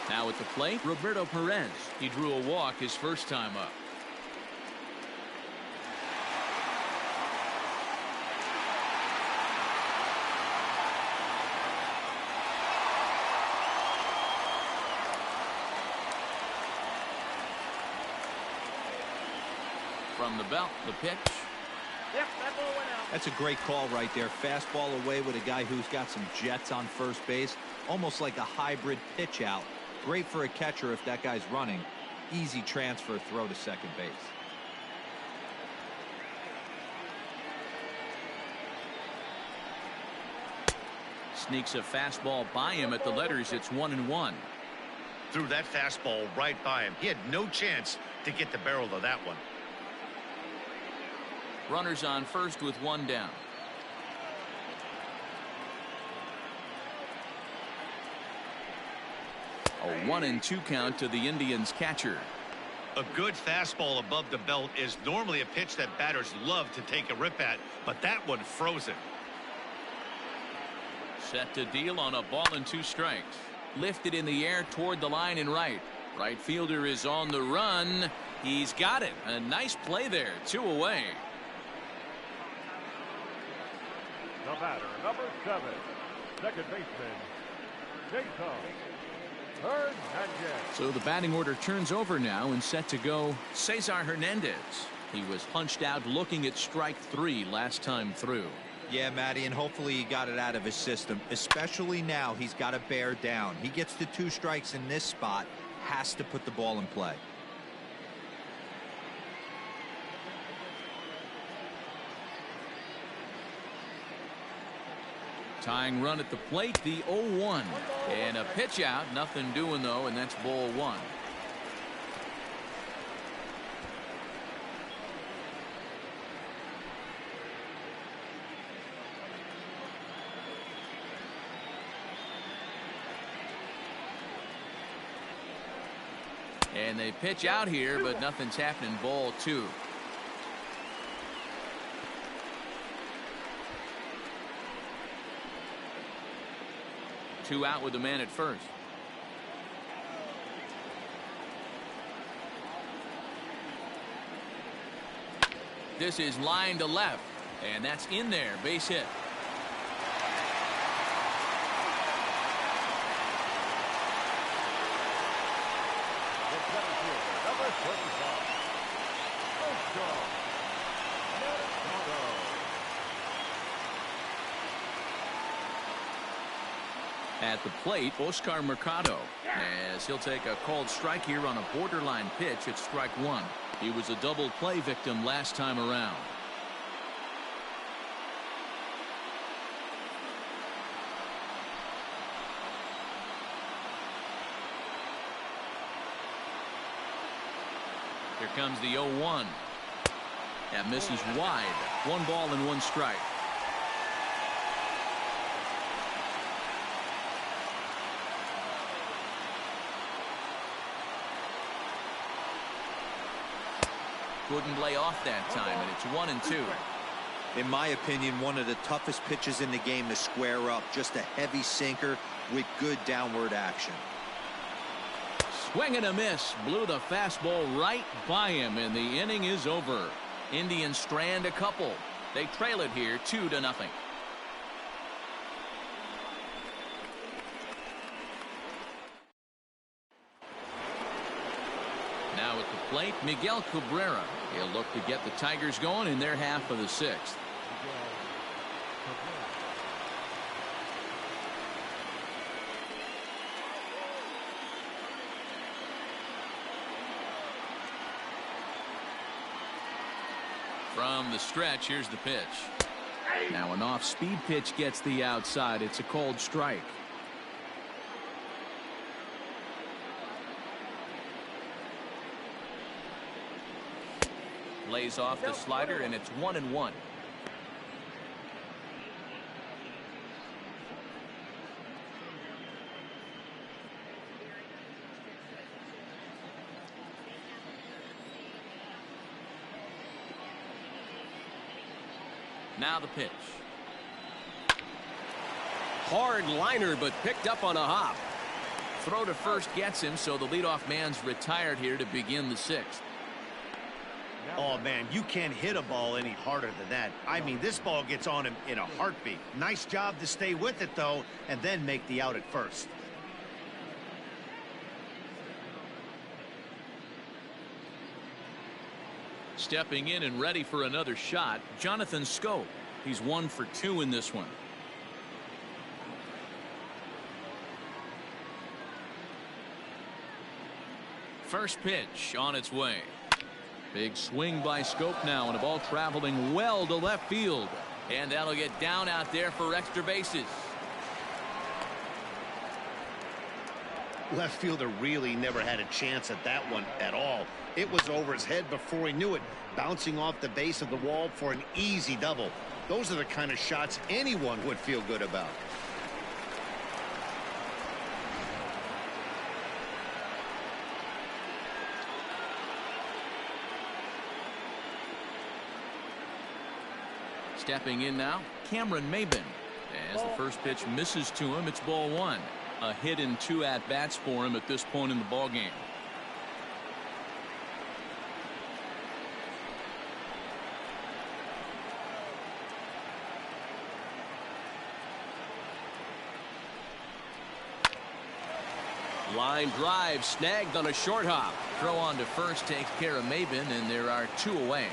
Now at the plate, Roberto Perez. He drew a walk his first time up. From the belt, the pitch. Yep, that ball went out. That's a great call right there. Fastball away with a guy who's got some jets on first base. Almost like a hybrid pitch out. Great for a catcher if that guy's running. Easy transfer throw to second base. Sneaks a fastball by him at the letters. It's 1-1. Threw that fastball right by him. He had no chance to get the barrel of that one. Runners on first with 1 down. A 1-2 count to the Indians catcher. A good fastball above the belt is normally a pitch that batters love to take a rip at, but that one froze it. Set to deal on a ball and 2 strikes. Lifted in the air toward the line and right. Right fielder is on the run. He's got it. A nice play there. 2 away. The batter, number 7, second baseman, Jason Hernandez. So the batting order turns over now and set to go Cesar Hernandez. He was punched out looking at strike 3 last time through. Yeah, Matty, and hopefully he got it out of his system. Especially now, he's got to bear down. He gets the 2 strikes in this spot, has to put the ball in play. Tying run at the plate, the 0-1. And a pitch out, nothing doing though, and that's ball one. And they pitch out here, but nothing's happening. Ball two. Two out with the man at first. This is line to left, and that's in there. Base hit. At the plate, Oscar Mercado, as he'll take a called strike here on a borderline pitch at strike one. He was a double play victim last time around. Here comes the 0-1. That misses wide. 1 ball and 1 strike. Couldn't lay off that time, and it's 1-2. In my opinion, one of the toughest pitches in the game to square up. Just a heavy sinker with good downward action. Swing and a miss. Blew the fastball right by him, and the inning is over. Indians strand a couple. They trail it here 2-0. Now at the plate, Miguel Cabrera. He'll look to get the Tigers going in their half of the 6th. From the stretch, here's the pitch. Now an off-speed pitch gets the outside. It's a called strike. Lays off the slider, and it's 1-1. Now the pitch. Hard liner, but picked up on a hop. Throw to first gets him, so the leadoff man's retired here to begin the 6th. Oh, man, you can't hit a ball any harder than that. I mean, this ball gets on him in a heartbeat. Nice job to stay with it, though, and then make the out at first. Stepping in and ready for another shot, Jonathan Schoop. He's 1 for 2 in this one. First pitch on its way. Big swing by Schoop now, and a ball traveling well to left field. And that'll get down out there for extra bases. Left fielder really never had a chance at that one at all. It was over his head before he knew it, bouncing off the base of the wall for an easy double. Those are the kind of shots anyone would feel good about. Stepping in now, Cameron Maybin. As the first pitch misses to him, it's ball 1. A hit in 2 at-bats for him at this point in the ballgame. Line drive snagged on a short hop. Throw on to first takes care of Maybin, and there are 2 away.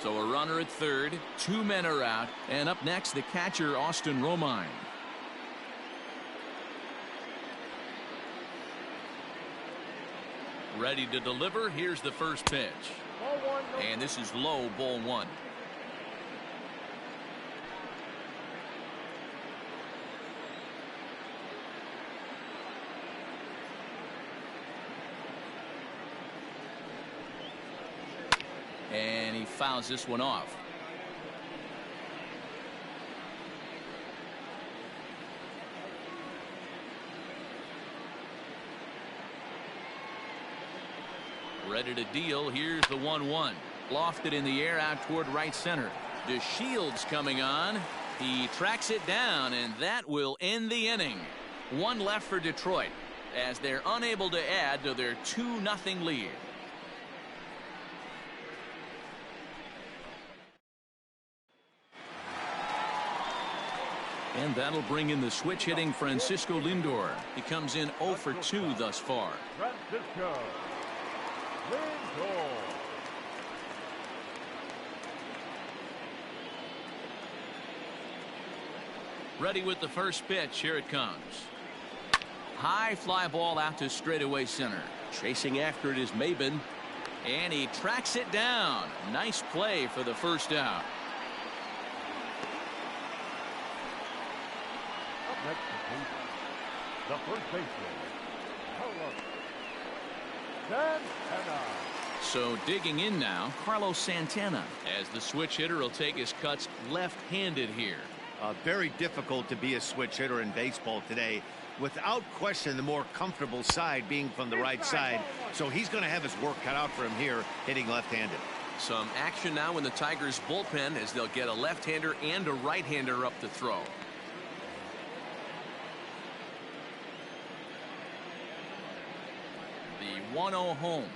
So a runner at third, 2 men are out, and up next the catcher Austin Romine. Ready to deliver. Here's the first pitch. Ball one, no. And this is low, ball one. And he fouls this one off. Ready to deal. Here's the 1-1. Lofted in the air out toward right center. DeShields coming on. He tracks it down, and that will end the inning. One left for Detroit as they're unable to add to their 2-0 lead. And that'll bring in the switch hitting Francisco Lindor. He comes in 0 for 2 thus far. Francisco Lindor. Ready with the first pitch. Here it comes. High fly ball out to straightaway center. Chasing after it is Maben. And he tracks it down. Nice play for the first out. Up next is the first baseman, Carlos Santana. So digging in now, Carlos Santana, as the switch hitter will take his cuts left-handed here. Very difficult to be a switch hitter in baseball today. Without question, the more comfortable side being from the right side. So he's going to have his work cut out for him here, hitting left-handed. Some action now in the Tigers bullpen as they'll get a left-hander and a right-hander up to throw. The 1-0 home.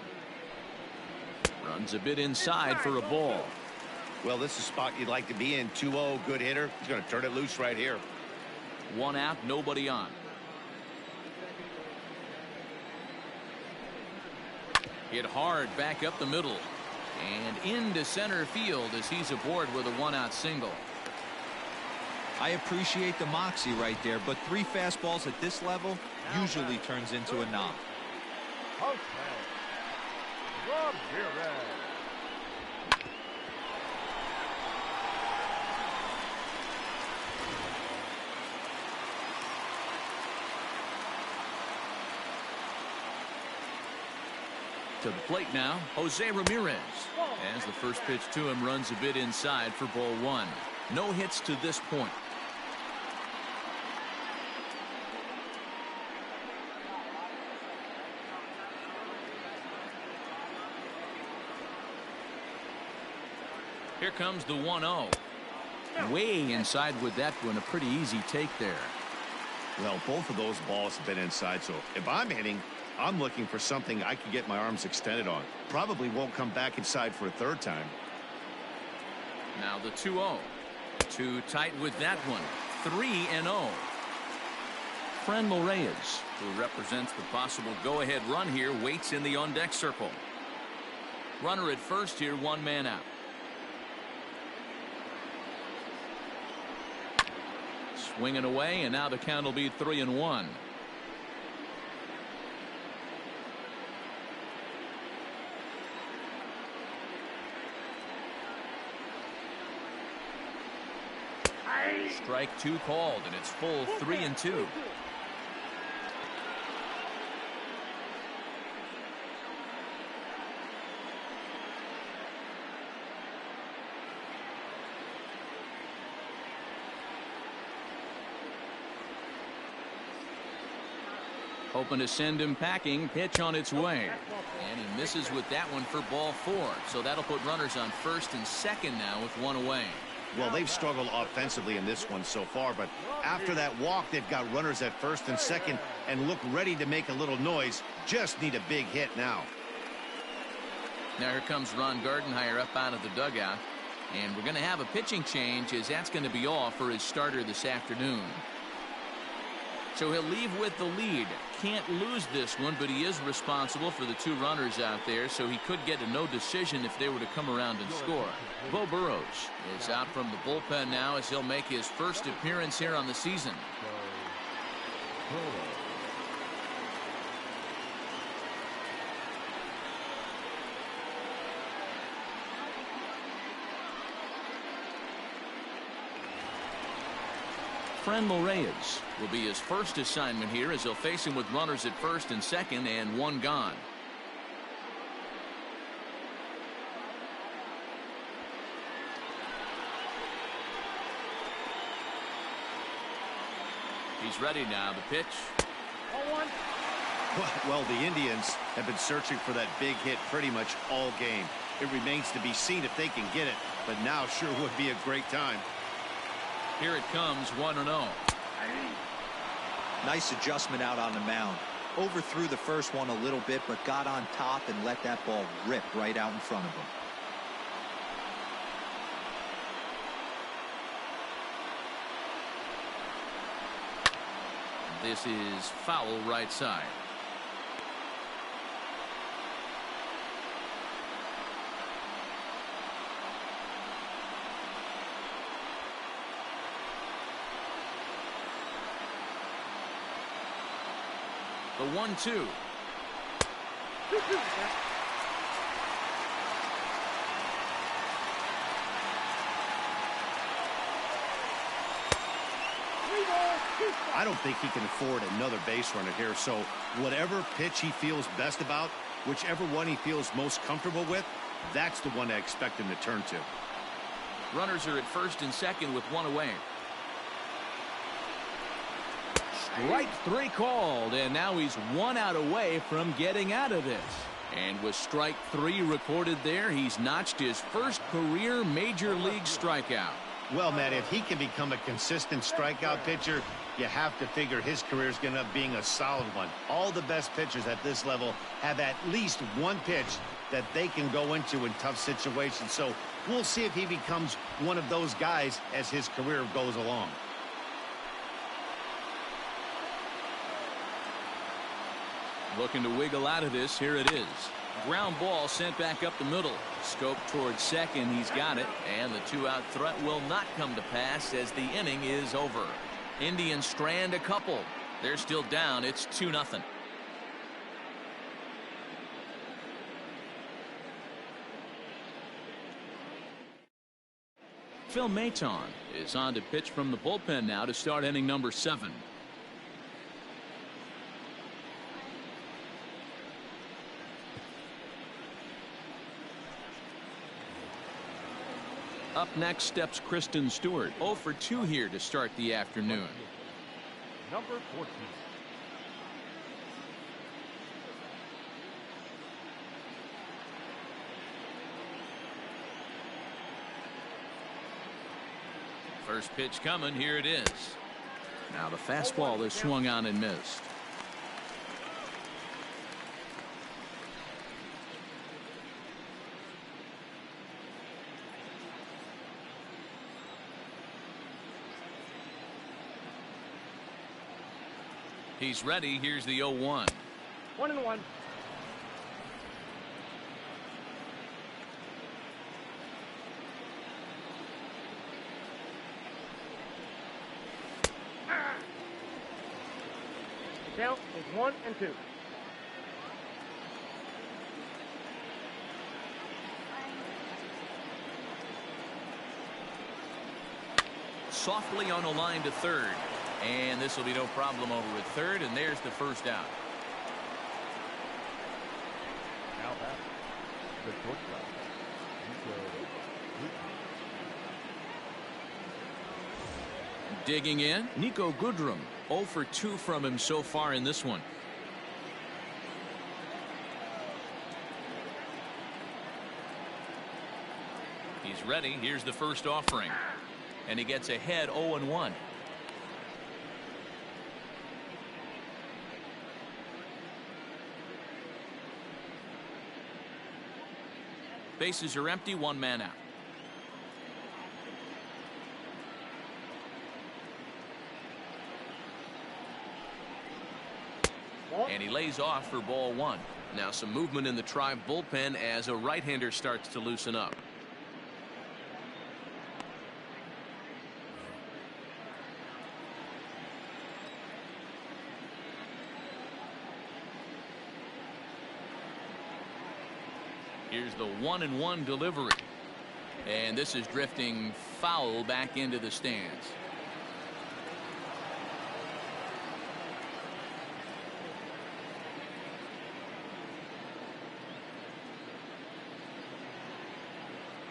Runs a bit inside for a ball. Well, this is a spot you'd like to be in. 2-0, good hitter. He's going to turn it loose right here. One out, nobody on. Hit hard back up the middle. And into center field as he's aboard with a 1-out single. I appreciate the moxie right there, but 3 fastballs at this level usually turns into a knock. Ramirez. To the plate now, Jose Ramirez. As the first pitch to him runs a bit inside for ball 1. No hits to this point. Here comes the 1-0. Way inside with that one. A pretty easy take there. Well, both of those balls have been inside, so if I'm hitting, I'm looking for something I can get my arms extended on. Probably won't come back inside for a third time. Now the 2-0. Too tight with that one. 3-0. Franmil Reyes, who represents the possible go-ahead run here, waits in the on-deck circle. Runner at first here, 1 man out. Swinging away, and now the count will be 3-1. Strike 2 called, and it's full 3-2. Hoping to send him packing. Pitch on its way. And he misses with that one for ball 4. So that'll put runners on first and second now with 1 away. Well, they've struggled offensively in this one so far, but after that walk, they've got runners at first and second and look ready to make a little noise. Just need a big hit now. Now here comes Ron Gardenhire up out of the dugout. And we're going to have a pitching change as that's going to be all for his starter this afternoon. So he'll leave with the lead. Can't lose this one, but he is responsible for the 2 runners out there, so he could get a no decision if they were to come around and score. Beau Burrows is out from the bullpen now as he'll make his first appearance here on the season. Franmil Reyes will be his first assignment here as he'll face him with runners at first and second and one gone. He's ready now. The pitch. 0-1. Well, the Indians have been searching for that big hit pretty much all game. It remains to be seen if they can get it, but now sure would be a great time. Here it comes, 1-0. Nice adjustment out on the mound. Overthrew the first one a little bit, but got on top and let that ball rip right out in front of him. This is foul right side. The 1-2. I don't think he can afford another base runner here, so whatever pitch he feels best about, whichever one he feels most comfortable with, that's the one I expect him to turn to. Runners are at first and second with one away. Strike three called, and now he's 1 out away from getting out of this. And with strike three recorded there, he's notched his first career major league strikeout. Well, Matt, if he can become a consistent strikeout pitcher, you have to figure his career is going to end up being a solid one. All the best pitchers at this level have at least one pitch that they can go into in tough situations. So we'll see if he becomes one of those guys as his career goes along. Looking to wiggle out of this. Here it is. Ground ball sent back up the middle. Scope towards second. He's got it. And the 2-out threat will not come to pass as the inning is over. Indians strand a couple. They're still down. It's 2-0. Phil Maton is on to pitch from the bullpen now to start inning number 7. Up next steps Kristen Stewart. 0 for 2 here to start the afternoon. Number 14. First pitch coming. Here it is. Now the fastball is swung on and missed. He's ready. Here's the 0-1. 1-1. Count is 1-2. Softly on a line to third. And this will be no problem over at third, and there's the first out. Now back, the shortstop. Digging in, Nico Goodrum. 0 for 2 from him so far in this one. He's ready. Here's the first offering. And he gets ahead 0-1. Bases are empty, 1 man out. And he lays off for ball 1. Now some movement in the Tribe bullpen as a right-hander starts to loosen up. Here's the 1-1 delivery. And this is drifting foul back into the stands.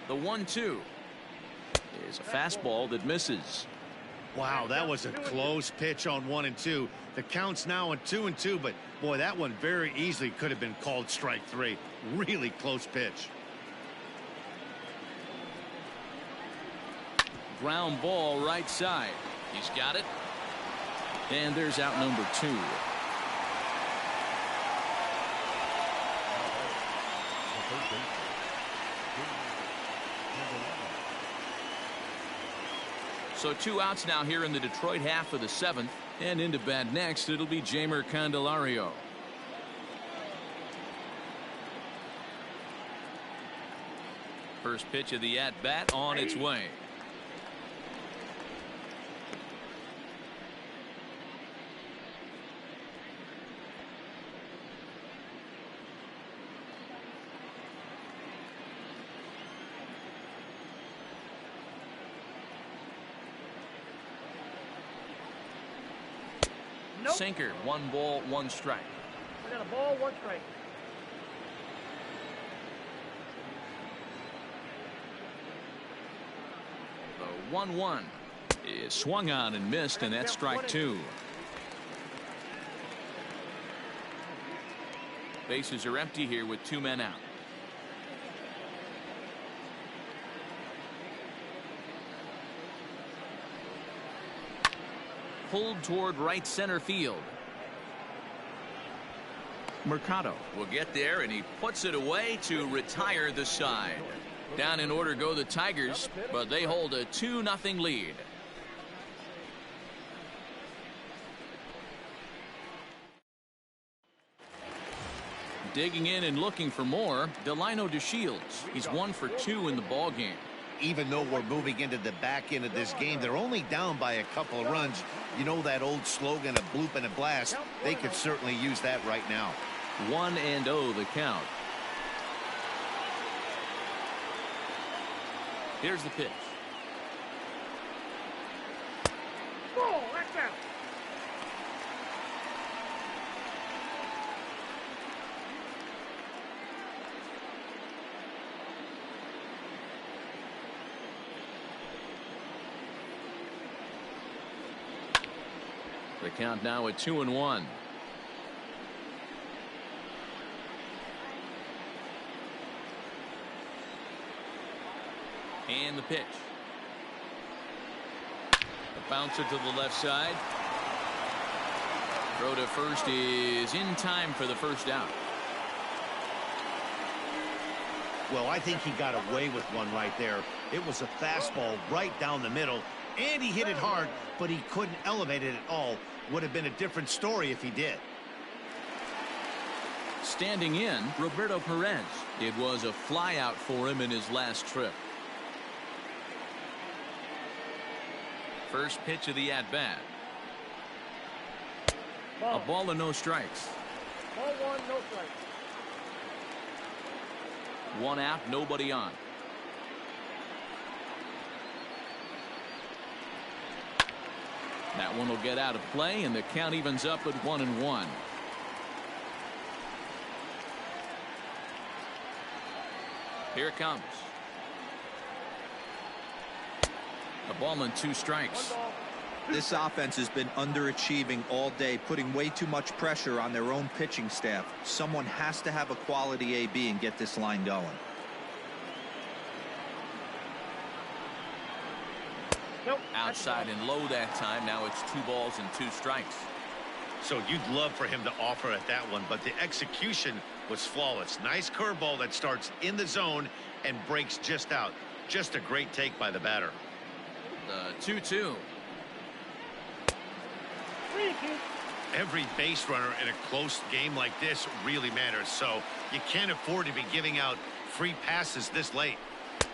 The 1-2 is a fastball that misses. Wow, that was a close pitch on 1 and 2. The count's now on 2 and 2, but boy, that one very easily could have been called strike 3. Really close pitch. Ground ball right side. He's got it. And there's out number 2. So 2 outs now here in the Detroit half of the 7th. And into bat next, it'll be Jeimer Candelario. First pitch of the at-bat on its way. Nope. Sinker, 1 ball, 1 strike. We got a ball, 1 strike. The 1-1 is swung on and missed, and that's strike 2. Bases are empty here with 2 men out. Pulled toward right center field. Mercado will get there, and he puts it away to retire the side. Down in order go the Tigers, but they hold a 2-0 lead. Digging in and looking for more, Delino DeShields. He's 1 for 2 in the ball game. Even though we're moving into the back end of this game, they're only down by a couple of runs. You know that old slogan, a bloop and a blast? They could certainly use that right now. 1-0 the count. Here's the pitch. Ball, that's out. The count now at 2-1. And the pitch. A bouncer to the left side. Throw to first is in time for the first out. Well, I think he got away with one right there. It was a fastball right down the middle, and he hit it hard, but he couldn't elevate it at all. Would have been a different story if he did. Standing in, Roberto Perez. It was a flyout for him in his last trip. First pitch of the at-bat. A ball and no strikes. Ball 1, no strike. 1 out, nobody on. That one will get out of play, and the count evens up at 1-1. Here it comes. A ball and 2 strikes. This offense has been underachieving all day, putting way too much pressure on their own pitching staff. Someone has to have a quality AB and get this line going. Nope. Outside and low that time. Now it's 2 balls and 2 strikes. So you'd love for him to offer at that one, but the execution was flawless. Nice curveball that starts in the zone and breaks just out. Just a great take by the batter. The 2-2. Every base runner in a close game like this really matters, so you can't afford to be giving out free passes this late.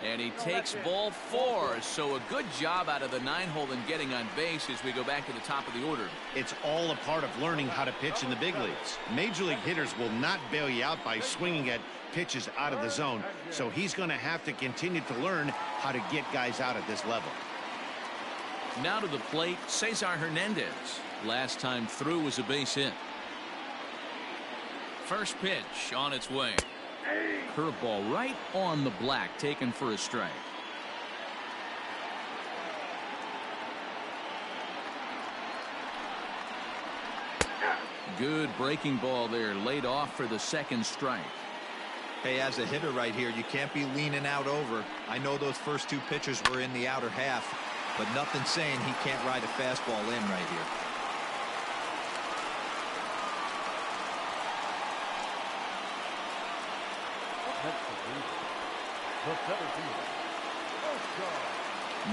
And he takes ball 4, so a good job out of the 9-hole in getting on base as we go back to the top of the order. It's all a part of learning how to pitch in the big leagues. Major league hitters will not bail you out by swinging at pitches out of the zone, so he's going to have to continue to learn how to get guys out at this level. Now to the plate, Cesar Hernandez. Last time through was a base hit. First pitch on its way. Curveball right on the black, taken for a strike. Good breaking ball there, laid off for the second strike. Hey, as a hitter right here, you can't be leaning out over. I know those first two pitches were in the outer half, but nothing saying he can't ride a fastball in right here.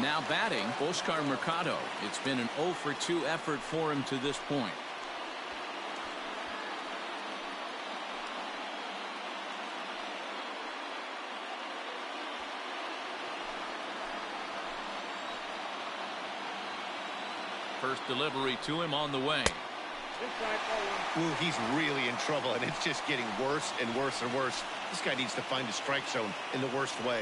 Now batting, Oscar Mercado. It's been an 0 for 2 effort for him to this point. First delivery to him on the way. Ooh, he's really in trouble, and it's just getting worse and worse and worse. This guy needs to find the strike zone in the worst way.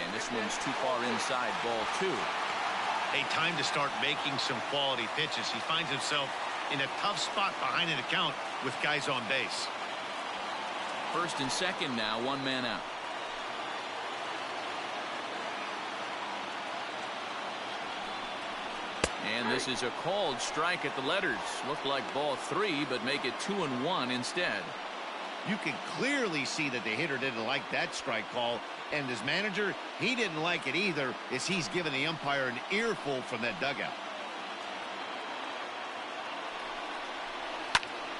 And this one's too far inside, ball 2. A time to start making some quality pitches. He finds himself in a tough spot behind an account with guys on base. First and second now, one man out. And this is a called strike at the letters. Looked like ball 3, but make it 2-1 instead. You can clearly see that the hitter didn't like that strike call, and his manager, he didn't like it either, as he's given the umpire an earful from that dugout.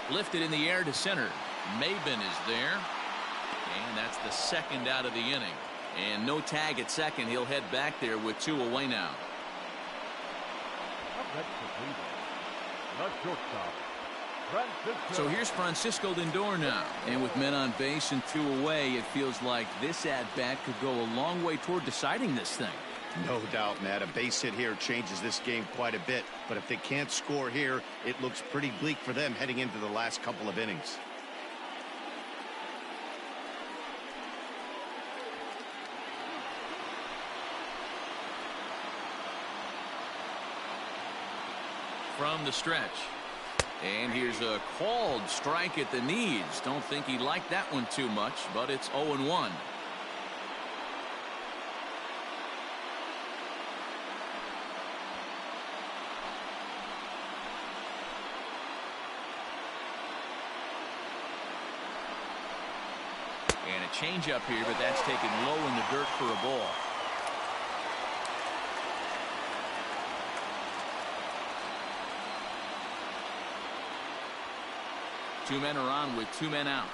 Lifted in the air to center. Maben is there, and that's the second out of the inning. And no tag at second. He'll head back there with 2 away now. So here's Francisco Lindor now, and with men on base and 2 away, it feels like this at-bat could go a long way toward deciding this thing. No doubt, Matt. A base hit here changes this game quite a bit, but if they can't score here, it looks pretty bleak for them heading into the last couple of innings. From the stretch. And here's a called strike at the knees. Don't think he liked that one too much, but it's 0-1. And a changeup here, but that's taken low in the dirt for a ball. Two men are on with 2 men out.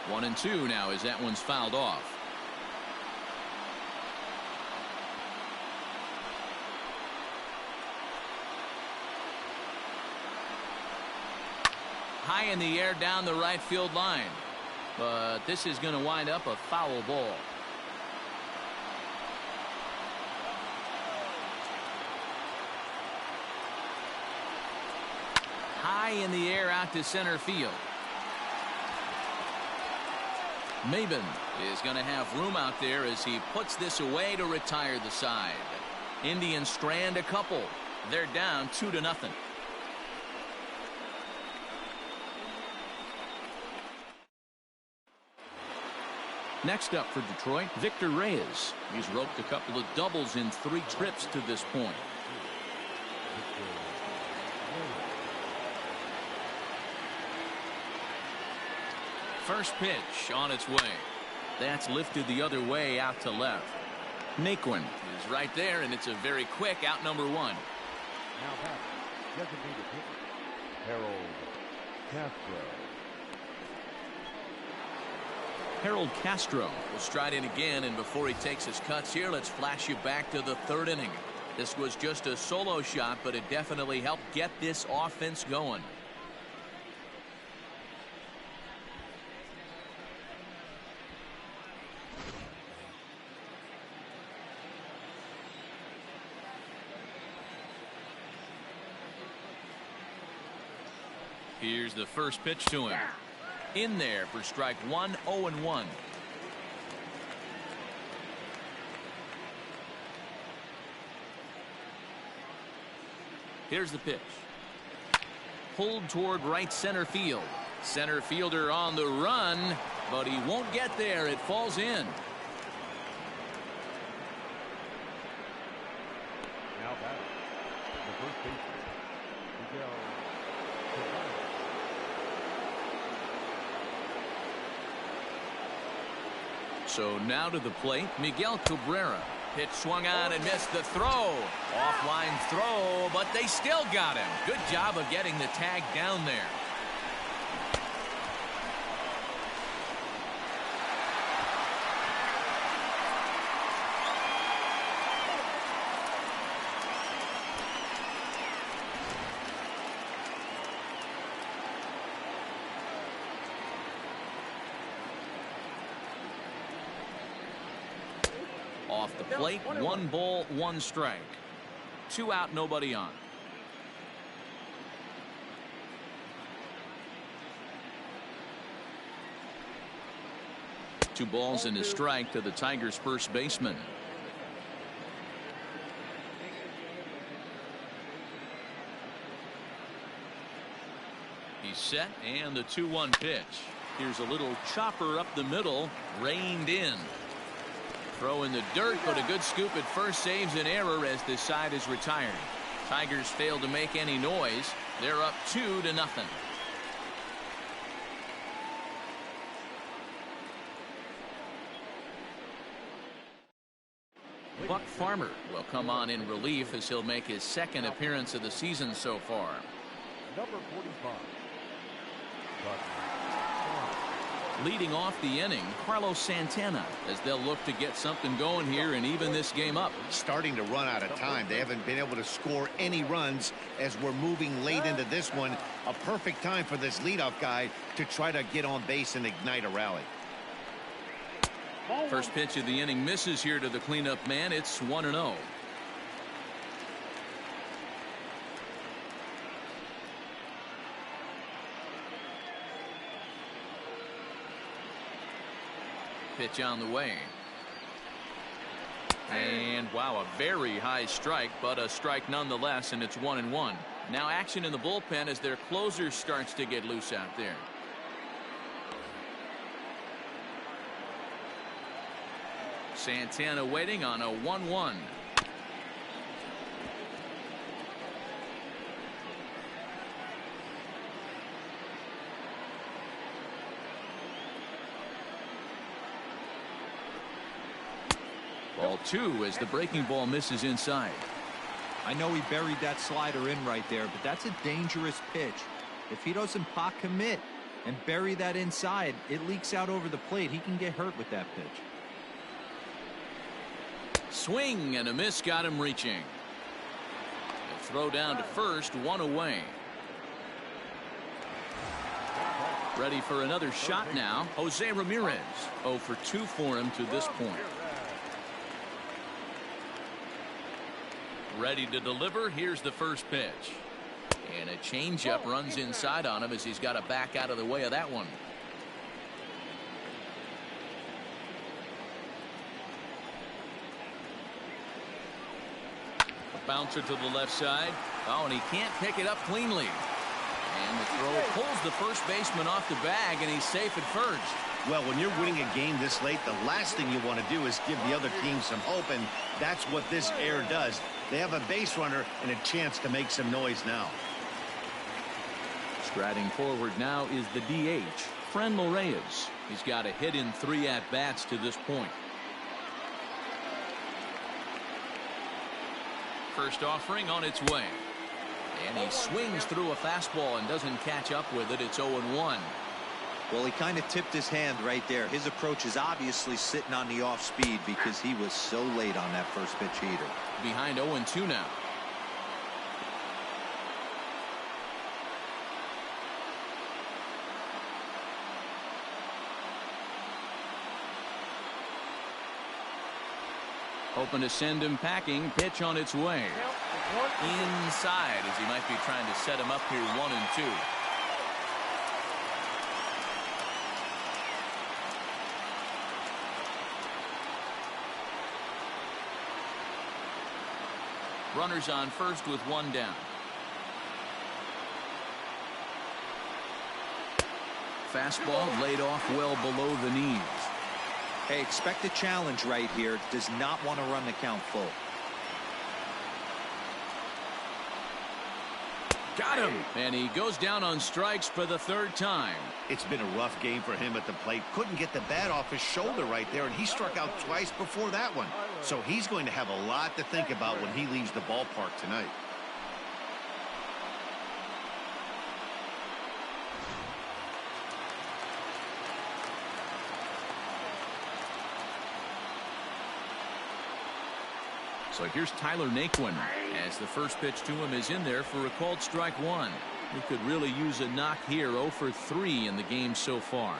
One and 2 now as that one's fouled off. High in the air down the right field line. But this is going to wind up a foul ball. High in the air out to center field. Maben is going to have room out there as he puts this away to retire the side. Indians strand a couple. They're down 2-0. Next up for Detroit, Victor Reyes. He's roped a couple of doubles in 3 trips to this point. First pitch on its way. That's lifted the other way out to left. Naquin is right there, and it's a very quick out number 1. Now back, designated hitter, Harold Castro. Harold Castro will stride in again, and before he takes his cuts here, let's flash you back to the 3rd inning. This was just a solo shot, but it definitely helped get this offense going. Here's the first pitch to him. In there for strike 1, 0-1. Here's the pitch. pulled toward right center field. Center fielder on the run, but he won't get there. It falls in. Now batting, the first baseman, Miguel Cabrera. So now to the plate, Miguel Cabrera. Pitch swung on and missed the throw. Offline throw, but they still got him. Good job of getting the tag down there. Off the plate, 1 ball, 1 strike. 2 out, nobody on. Two balls and a strike to the Tigers' first baseman. He's set, and the 2-1 pitch. Here's a little chopper up the middle, reined in. Throw in the dirt, but a good scoop at first saves an error as this side is retired. Tigers fail to make any noise. They're up 2-0. Buck Farmer will come on in relief as he'll make his second appearance of the season so far. Number 45. Leading off the inning, Carlos Santana, as they'll look to get something going here and even this game up. Starting to run out of time. They haven't been able to score any runs as we're moving late into this one. A perfect time for this leadoff guy to try to get on base and ignite a rally. First pitch of the inning misses here to the cleanup man. It's 1-0. Pitch on the way. And wow, a very high strike, but a strike nonetheless, and it's 1-1. Now action in the bullpen as their closer starts to get loose out there. Santana waiting on a 1-1. Ball 2 as the breaking ball misses inside. I know he buried that slider in right there, but that's a dangerous pitch. If he doesn't pot commit and bury that inside, it leaks out over the plate. He can get hurt with that pitch. Swing and a miss got him reaching. A throw down to first, 1 away. Ready for another shot now. Jose Ramirez 0 for 2 for him to this point. Ready to deliver. Here's the first pitch. And a changeup runs inside on him as he's got to back out of the way of that one. A bouncer to the left side. Oh, and he can't pick it up cleanly. And the throw pulls the first baseman off the bag, and he's safe at first. Well, when you're winning a game this late, the last thing you want to do is give the other team some hope, and that's what this error does. They have a base runner and a chance to make some noise now. Striding forward now is the DH, Franmil Reyes. He's got a hit in 3 at-bats to this point. First offering on its way. And he swings through a fastball and doesn't catch up with it. It's 0-1. Well, he kind of tipped his hand right there. His approach is obviously sitting on the off speed because he was so late on that first pitch heater. Behind 0-2 now. Hoping to send him packing. Pitch on its way. Inside as he might be trying to set him up here 1-2. Runners on first with 1 down. fastball laid off well below the knees. Hey, expect a challenge right here. Does not want to run the count full. Got him. And he goes down on strikes for the third time. It's been a rough game for him at the plate. Couldn't get the bat off his shoulder right there, and he struck out twice before that one. So he's going to have a lot to think about when he leaves the ballpark tonight. So here's Tyler Naquin as the first pitch to him is in there for a called strike one. He could really use a knock here. 0 for 3 in the game so far.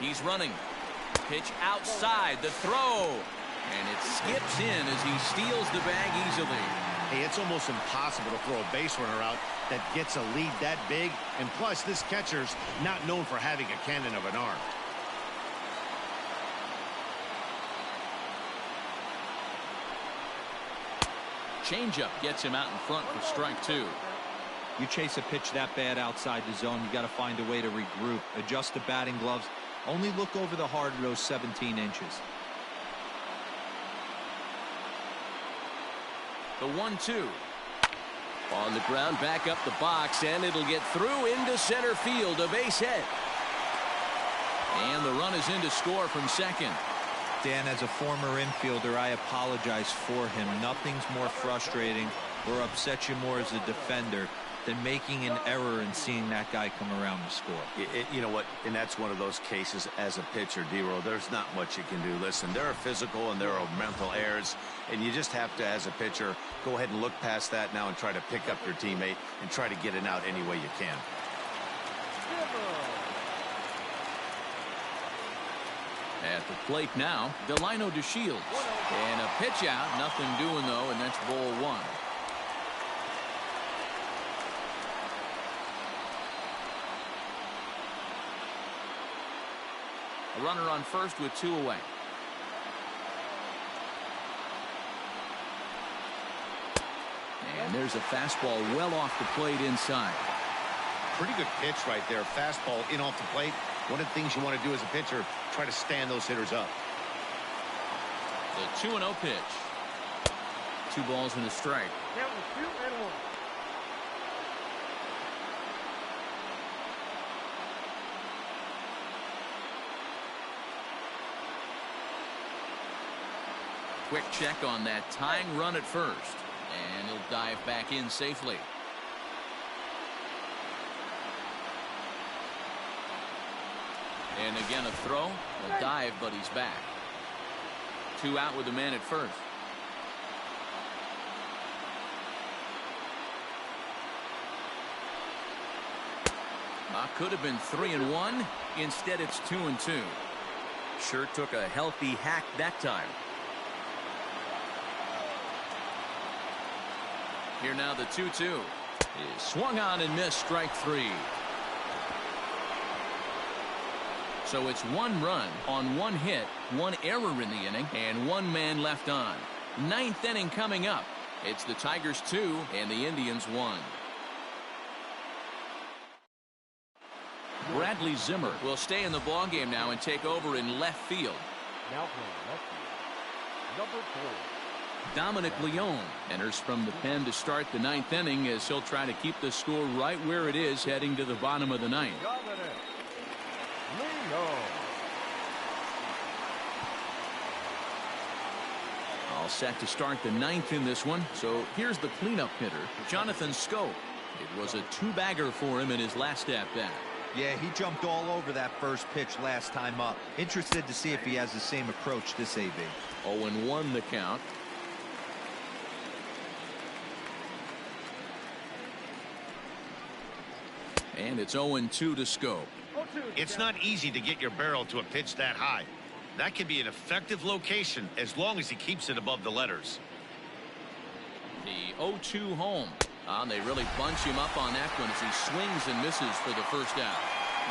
He's running. Pitch outside the throw. And it skips in as he steals the bag easily. Hey, it's almost impossible to throw a base runner out that gets a lead that big. And plus, this catcher's not known for having a cannon of an arm. Changeup gets him out in front for strike 2. You chase a pitch that bad outside the zone, you got to find a way to regroup, adjust the batting gloves, only look over the heart of those 17 inches. The 1-2. On the ground, back up the box, and it'll get through into center field, a base hit. And the run is in to score from second. Dan, as a former infielder, I apologize for him. Nothing's more frustrating or upsets you more as a defender than making an error and seeing that guy come around to score. You know what? And that's one of those cases as a pitcher, D-Roll. There's not much you can do. Listen, there are physical and there are mental errors, and you just have to, as a pitcher, go ahead and look past that now and try to pick up your teammate and try to get it out any way you can. At the plate now, Delino DeShields. And a pitch out, nothing doing though, and that's ball 1. A runner on first with 2 away. And there's a fastball well off the plate inside. Pretty good pitch right there. Fastball in off the plate. One of the things you want to do as a pitcher, try to stand those hitters up. The 2-0 pitch. 2 balls and a strike. Count was 2 and 1. Quick check on that tying run at first. And he'll dive back in safely. And again a throw, a dive, but he's back. 2 out with the man at first. Could have been 3-1. Instead it's 2-2. Sure took a healthy hack that time. Here now the 2-2 is swung on and missed, strike 3. So it's 1 run on 1 hit, 1 error in the inning, and 1 man left on. 9th inning coming up. It's the Tigers 2 and the Indians 1. Bradley Zimmer will stay in the ballgame now and take over in left field. Now playing left field, number 4. Dominic Leone enters from the pen to start the 9th inning as he'll try to keep the score right where it is heading to the bottom of the 9th. All set to start the 9th in this one. So here's the cleanup hitter, Jonathan Schoop. It was a 2-bagger for him in his last at-bat. Yeah, he jumped all over that first pitch last time up. Interested to see if he has the same approach this AB. 0-1 the count. And it's 0-2 to Schoop. It's not easy to get your barrel to a pitch that high. That can be an effective location as long as he keeps it above the letters. The 0-2 home. They really bunch him up on that one as he swings and misses for the first out.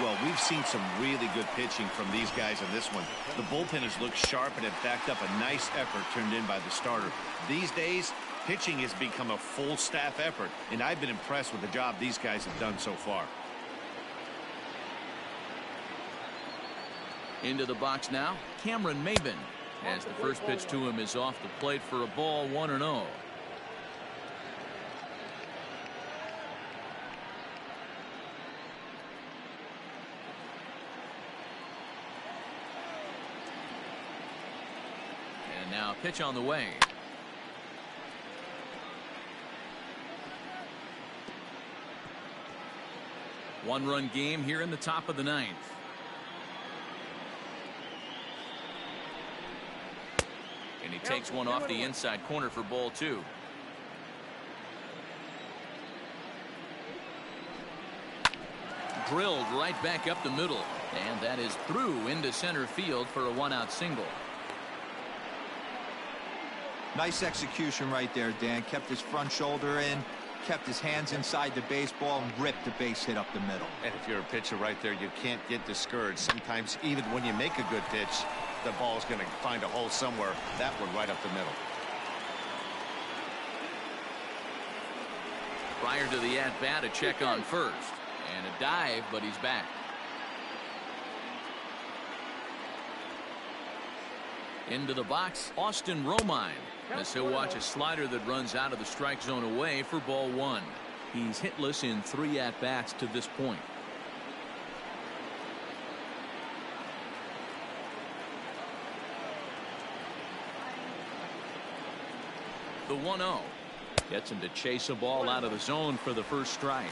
Well, we've seen some really good pitching from these guys in this one. The bullpenners look sharp and have backed up a nice effort turned in by the starter. These days, Pitching has become a full staff effort, and I've been impressed with the job these guys have done so far. Into the box now, Cameron Maybin, as the first pitch to him is off the plate for a ball, 1-0. And now pitch on the way. One-run game here in the top of the ninth. And he takes one off the inside corner for ball 2. Drilled right back up the middle. And that is through into center field for a 1-out single. Nice execution right there, Dan. Kept his front shoulder in, kept his hands inside the baseball, and ripped the base hit up the middle. And if you're a pitcher right there, you can't get discouraged. Sometimes even when you make a good pitch, the ball's going to find a hole somewhere. That one right up the middle. Prior to the at-bat, a check on first. And a dive, but he's back. Into the box, Austin Romine, as he'll watch a slider that runs out of the strike zone away for ball 1. He's hitless in 3 at-bats to this point. The 1-0 gets him to chase a ball out of the zone for the first strike.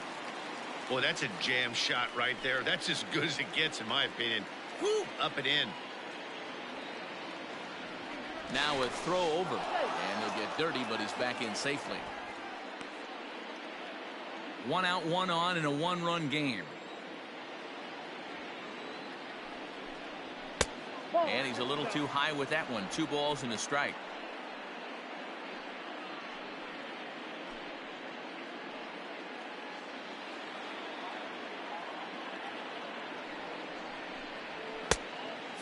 Boy, that's a jam shot right there. That's as good as it gets, in my opinion. Woo, up and in. Now a throw over, and he'll get dirty, but he's back in safely. 1 out, 1 on in a 1-run game. And he's a little too high with that one. 2 balls and a strike.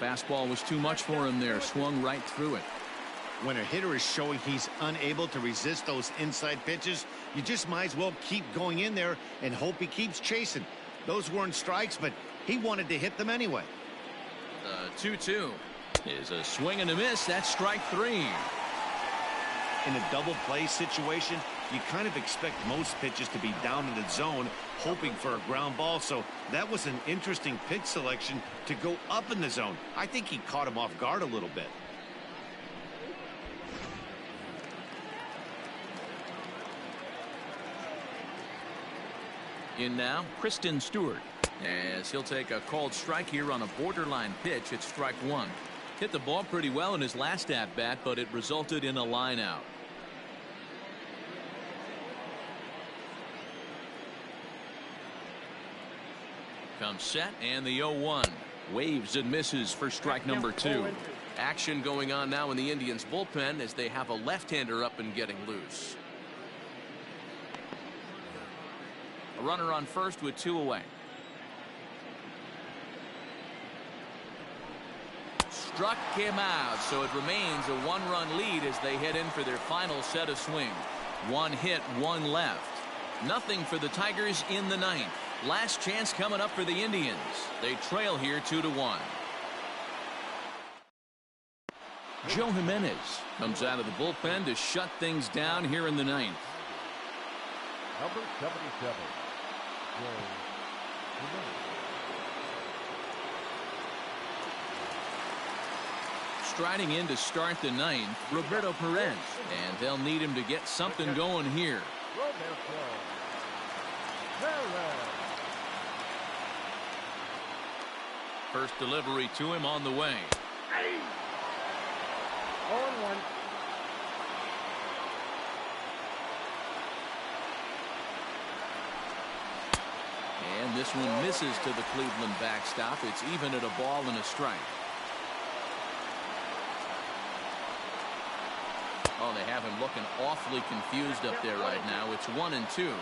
Fastball was too much for him there. Swung right through it. When a hitter is showing he's unable to resist those inside pitches, you just might as well keep going in there and hope he keeps chasing. Those weren't strikes, but he wanted to hit them anyway. The 2-2 is a swing and a miss. That's strike 3. In a double play situation, you kind of expect most pitches to be down in the zone, hoping for a ground ball. So that was an interesting pitch selection to go up in the zone. I think he caught him off guard a little bit. In now, Kristen Stewart, as he'll take a called strike here on a borderline pitch at strike 1. Hit the ball pretty well in his last at-bat, but it resulted in a line out. Comes set, and the 0-1. Waves and misses for strike number 2. Action going on now in the Indians bullpen as they have a left-hander up and getting loose. A runner on first with 2 away. Struck him out, so it remains a 1-run lead as they head in for their final set of swings. 1 hit, 1 left. Nothing for the Tigers in the 9th. Last chance coming up for the Indians. They trail here 2-1. Joe Jimenez comes out of the bullpen to shut things down here in the 9th. Number 77, Joe Jimenez. Striding in to start the 9th, Roberto Perez, and they'll need him to get something going here. Roberto Perez. First delivery to him on the way. 0-1. And this one misses to the Cleveland backstop. It's even at a ball and a strike. Oh, they have him looking awfully confused up there right now. It's 1-2.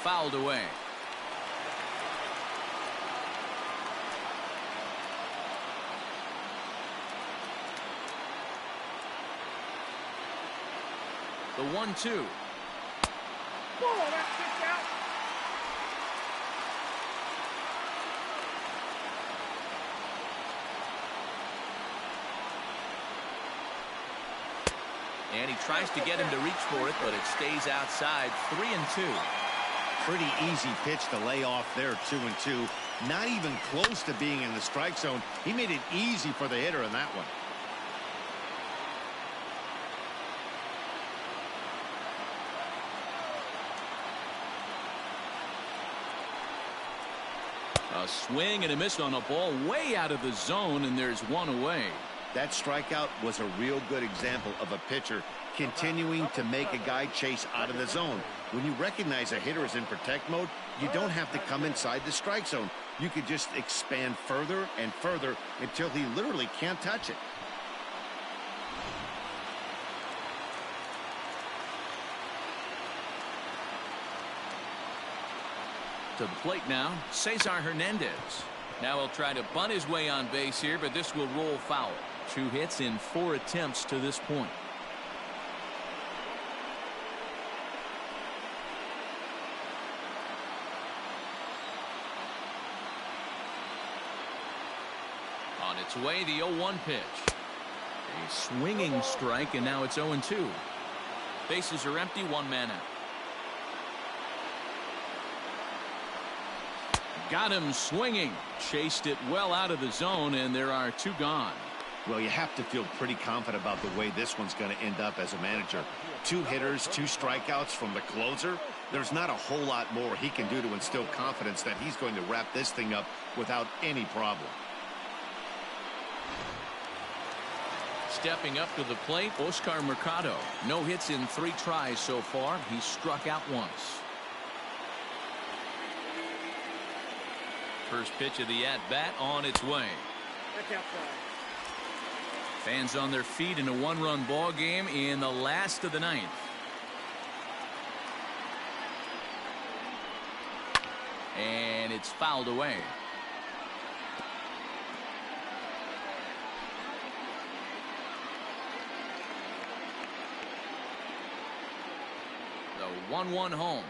Fouled away. The 1-2. Ball, that's kicked out. And he tries to get him to reach for it, but it stays outside. 3-2. Pretty easy pitch to lay off there, 2-2. Not even close to being in the strike zone. He made it easy for the hitter in that one. A swing and a miss on a ball way out of the zone, and there's one away. That strikeout was a real good example of a pitcher continuing to make a guy chase out of the zone. When you recognize a hitter is in protect mode, you don't have to come inside the strike zone. You could just expand further and further until he literally can't touch it. To the plate now, Cesar Hernandez. Now he'll try to bunt his way on base here, but this will roll foul. 2 hits in 4 attempts to this point. On its way, the 0-1 pitch. A swinging strike, and now it's 0-2. Bases are empty, 1 man out. Got him swinging. Chased it well out of the zone, and there are 2 gone. Well, you have to feel pretty confident about the way this one's going to end up as a manager. 2 hitters, 2 strikeouts from the closer. There's not a whole lot more he can do to instill confidence that he's going to wrap this thing up without any problem. Stepping up to the plate, Oscar Mercado. No hits in 3 tries so far. He's struck out once. First pitch of the at-bat on its way. That's outside. Fans on their feet in a 1-run ball game in the last of the 9th. And it's fouled away. The 1-1 home.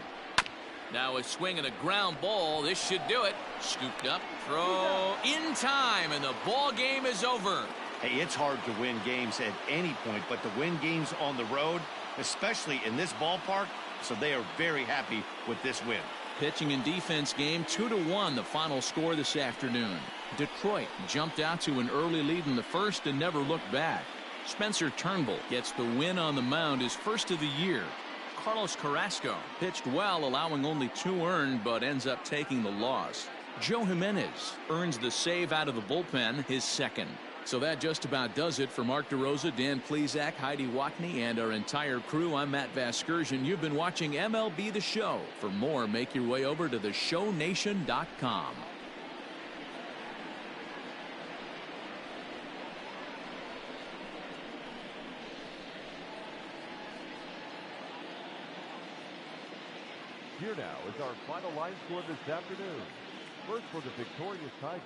Now a swing and a ground ball. This should do it. Scooped up, throw in time, and the ball game is over. Hey, it's hard to win games at any point, but to win games on the road, especially in this ballpark, so they are very happy with this win. Pitching and defense game, 2-1 the final score this afternoon. Detroit jumped out to an early lead in the first and never looked back. Spencer Turnbull gets the win on the mound, his first of the year. Carlos Carrasco pitched well, allowing only 2 earned, but ends up taking the loss. Joe Jimenez earns the save out of the bullpen, his second. So that just about does it for Mark DeRosa, Dan Plesac, Heidi Watney, and our entire crew. I'm Matt Vasgersian. You've been watching MLB The Show. For more, make your way over to theshownation.com. Here now is our final line score this afternoon. First for the victorious Tigers,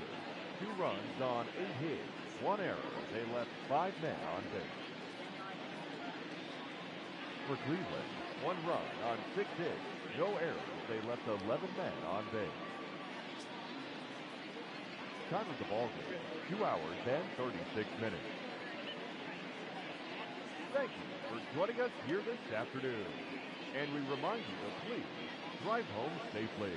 2 runs on 8 hits, 1 error. They left 5 men on base. For Cleveland, 1 run on 6 hits, no errors. They left 11 men on base. Time of the ball game, 2 hours and 36 minutes. Thank you for joining us here this afternoon. And we remind you to please drive home safely.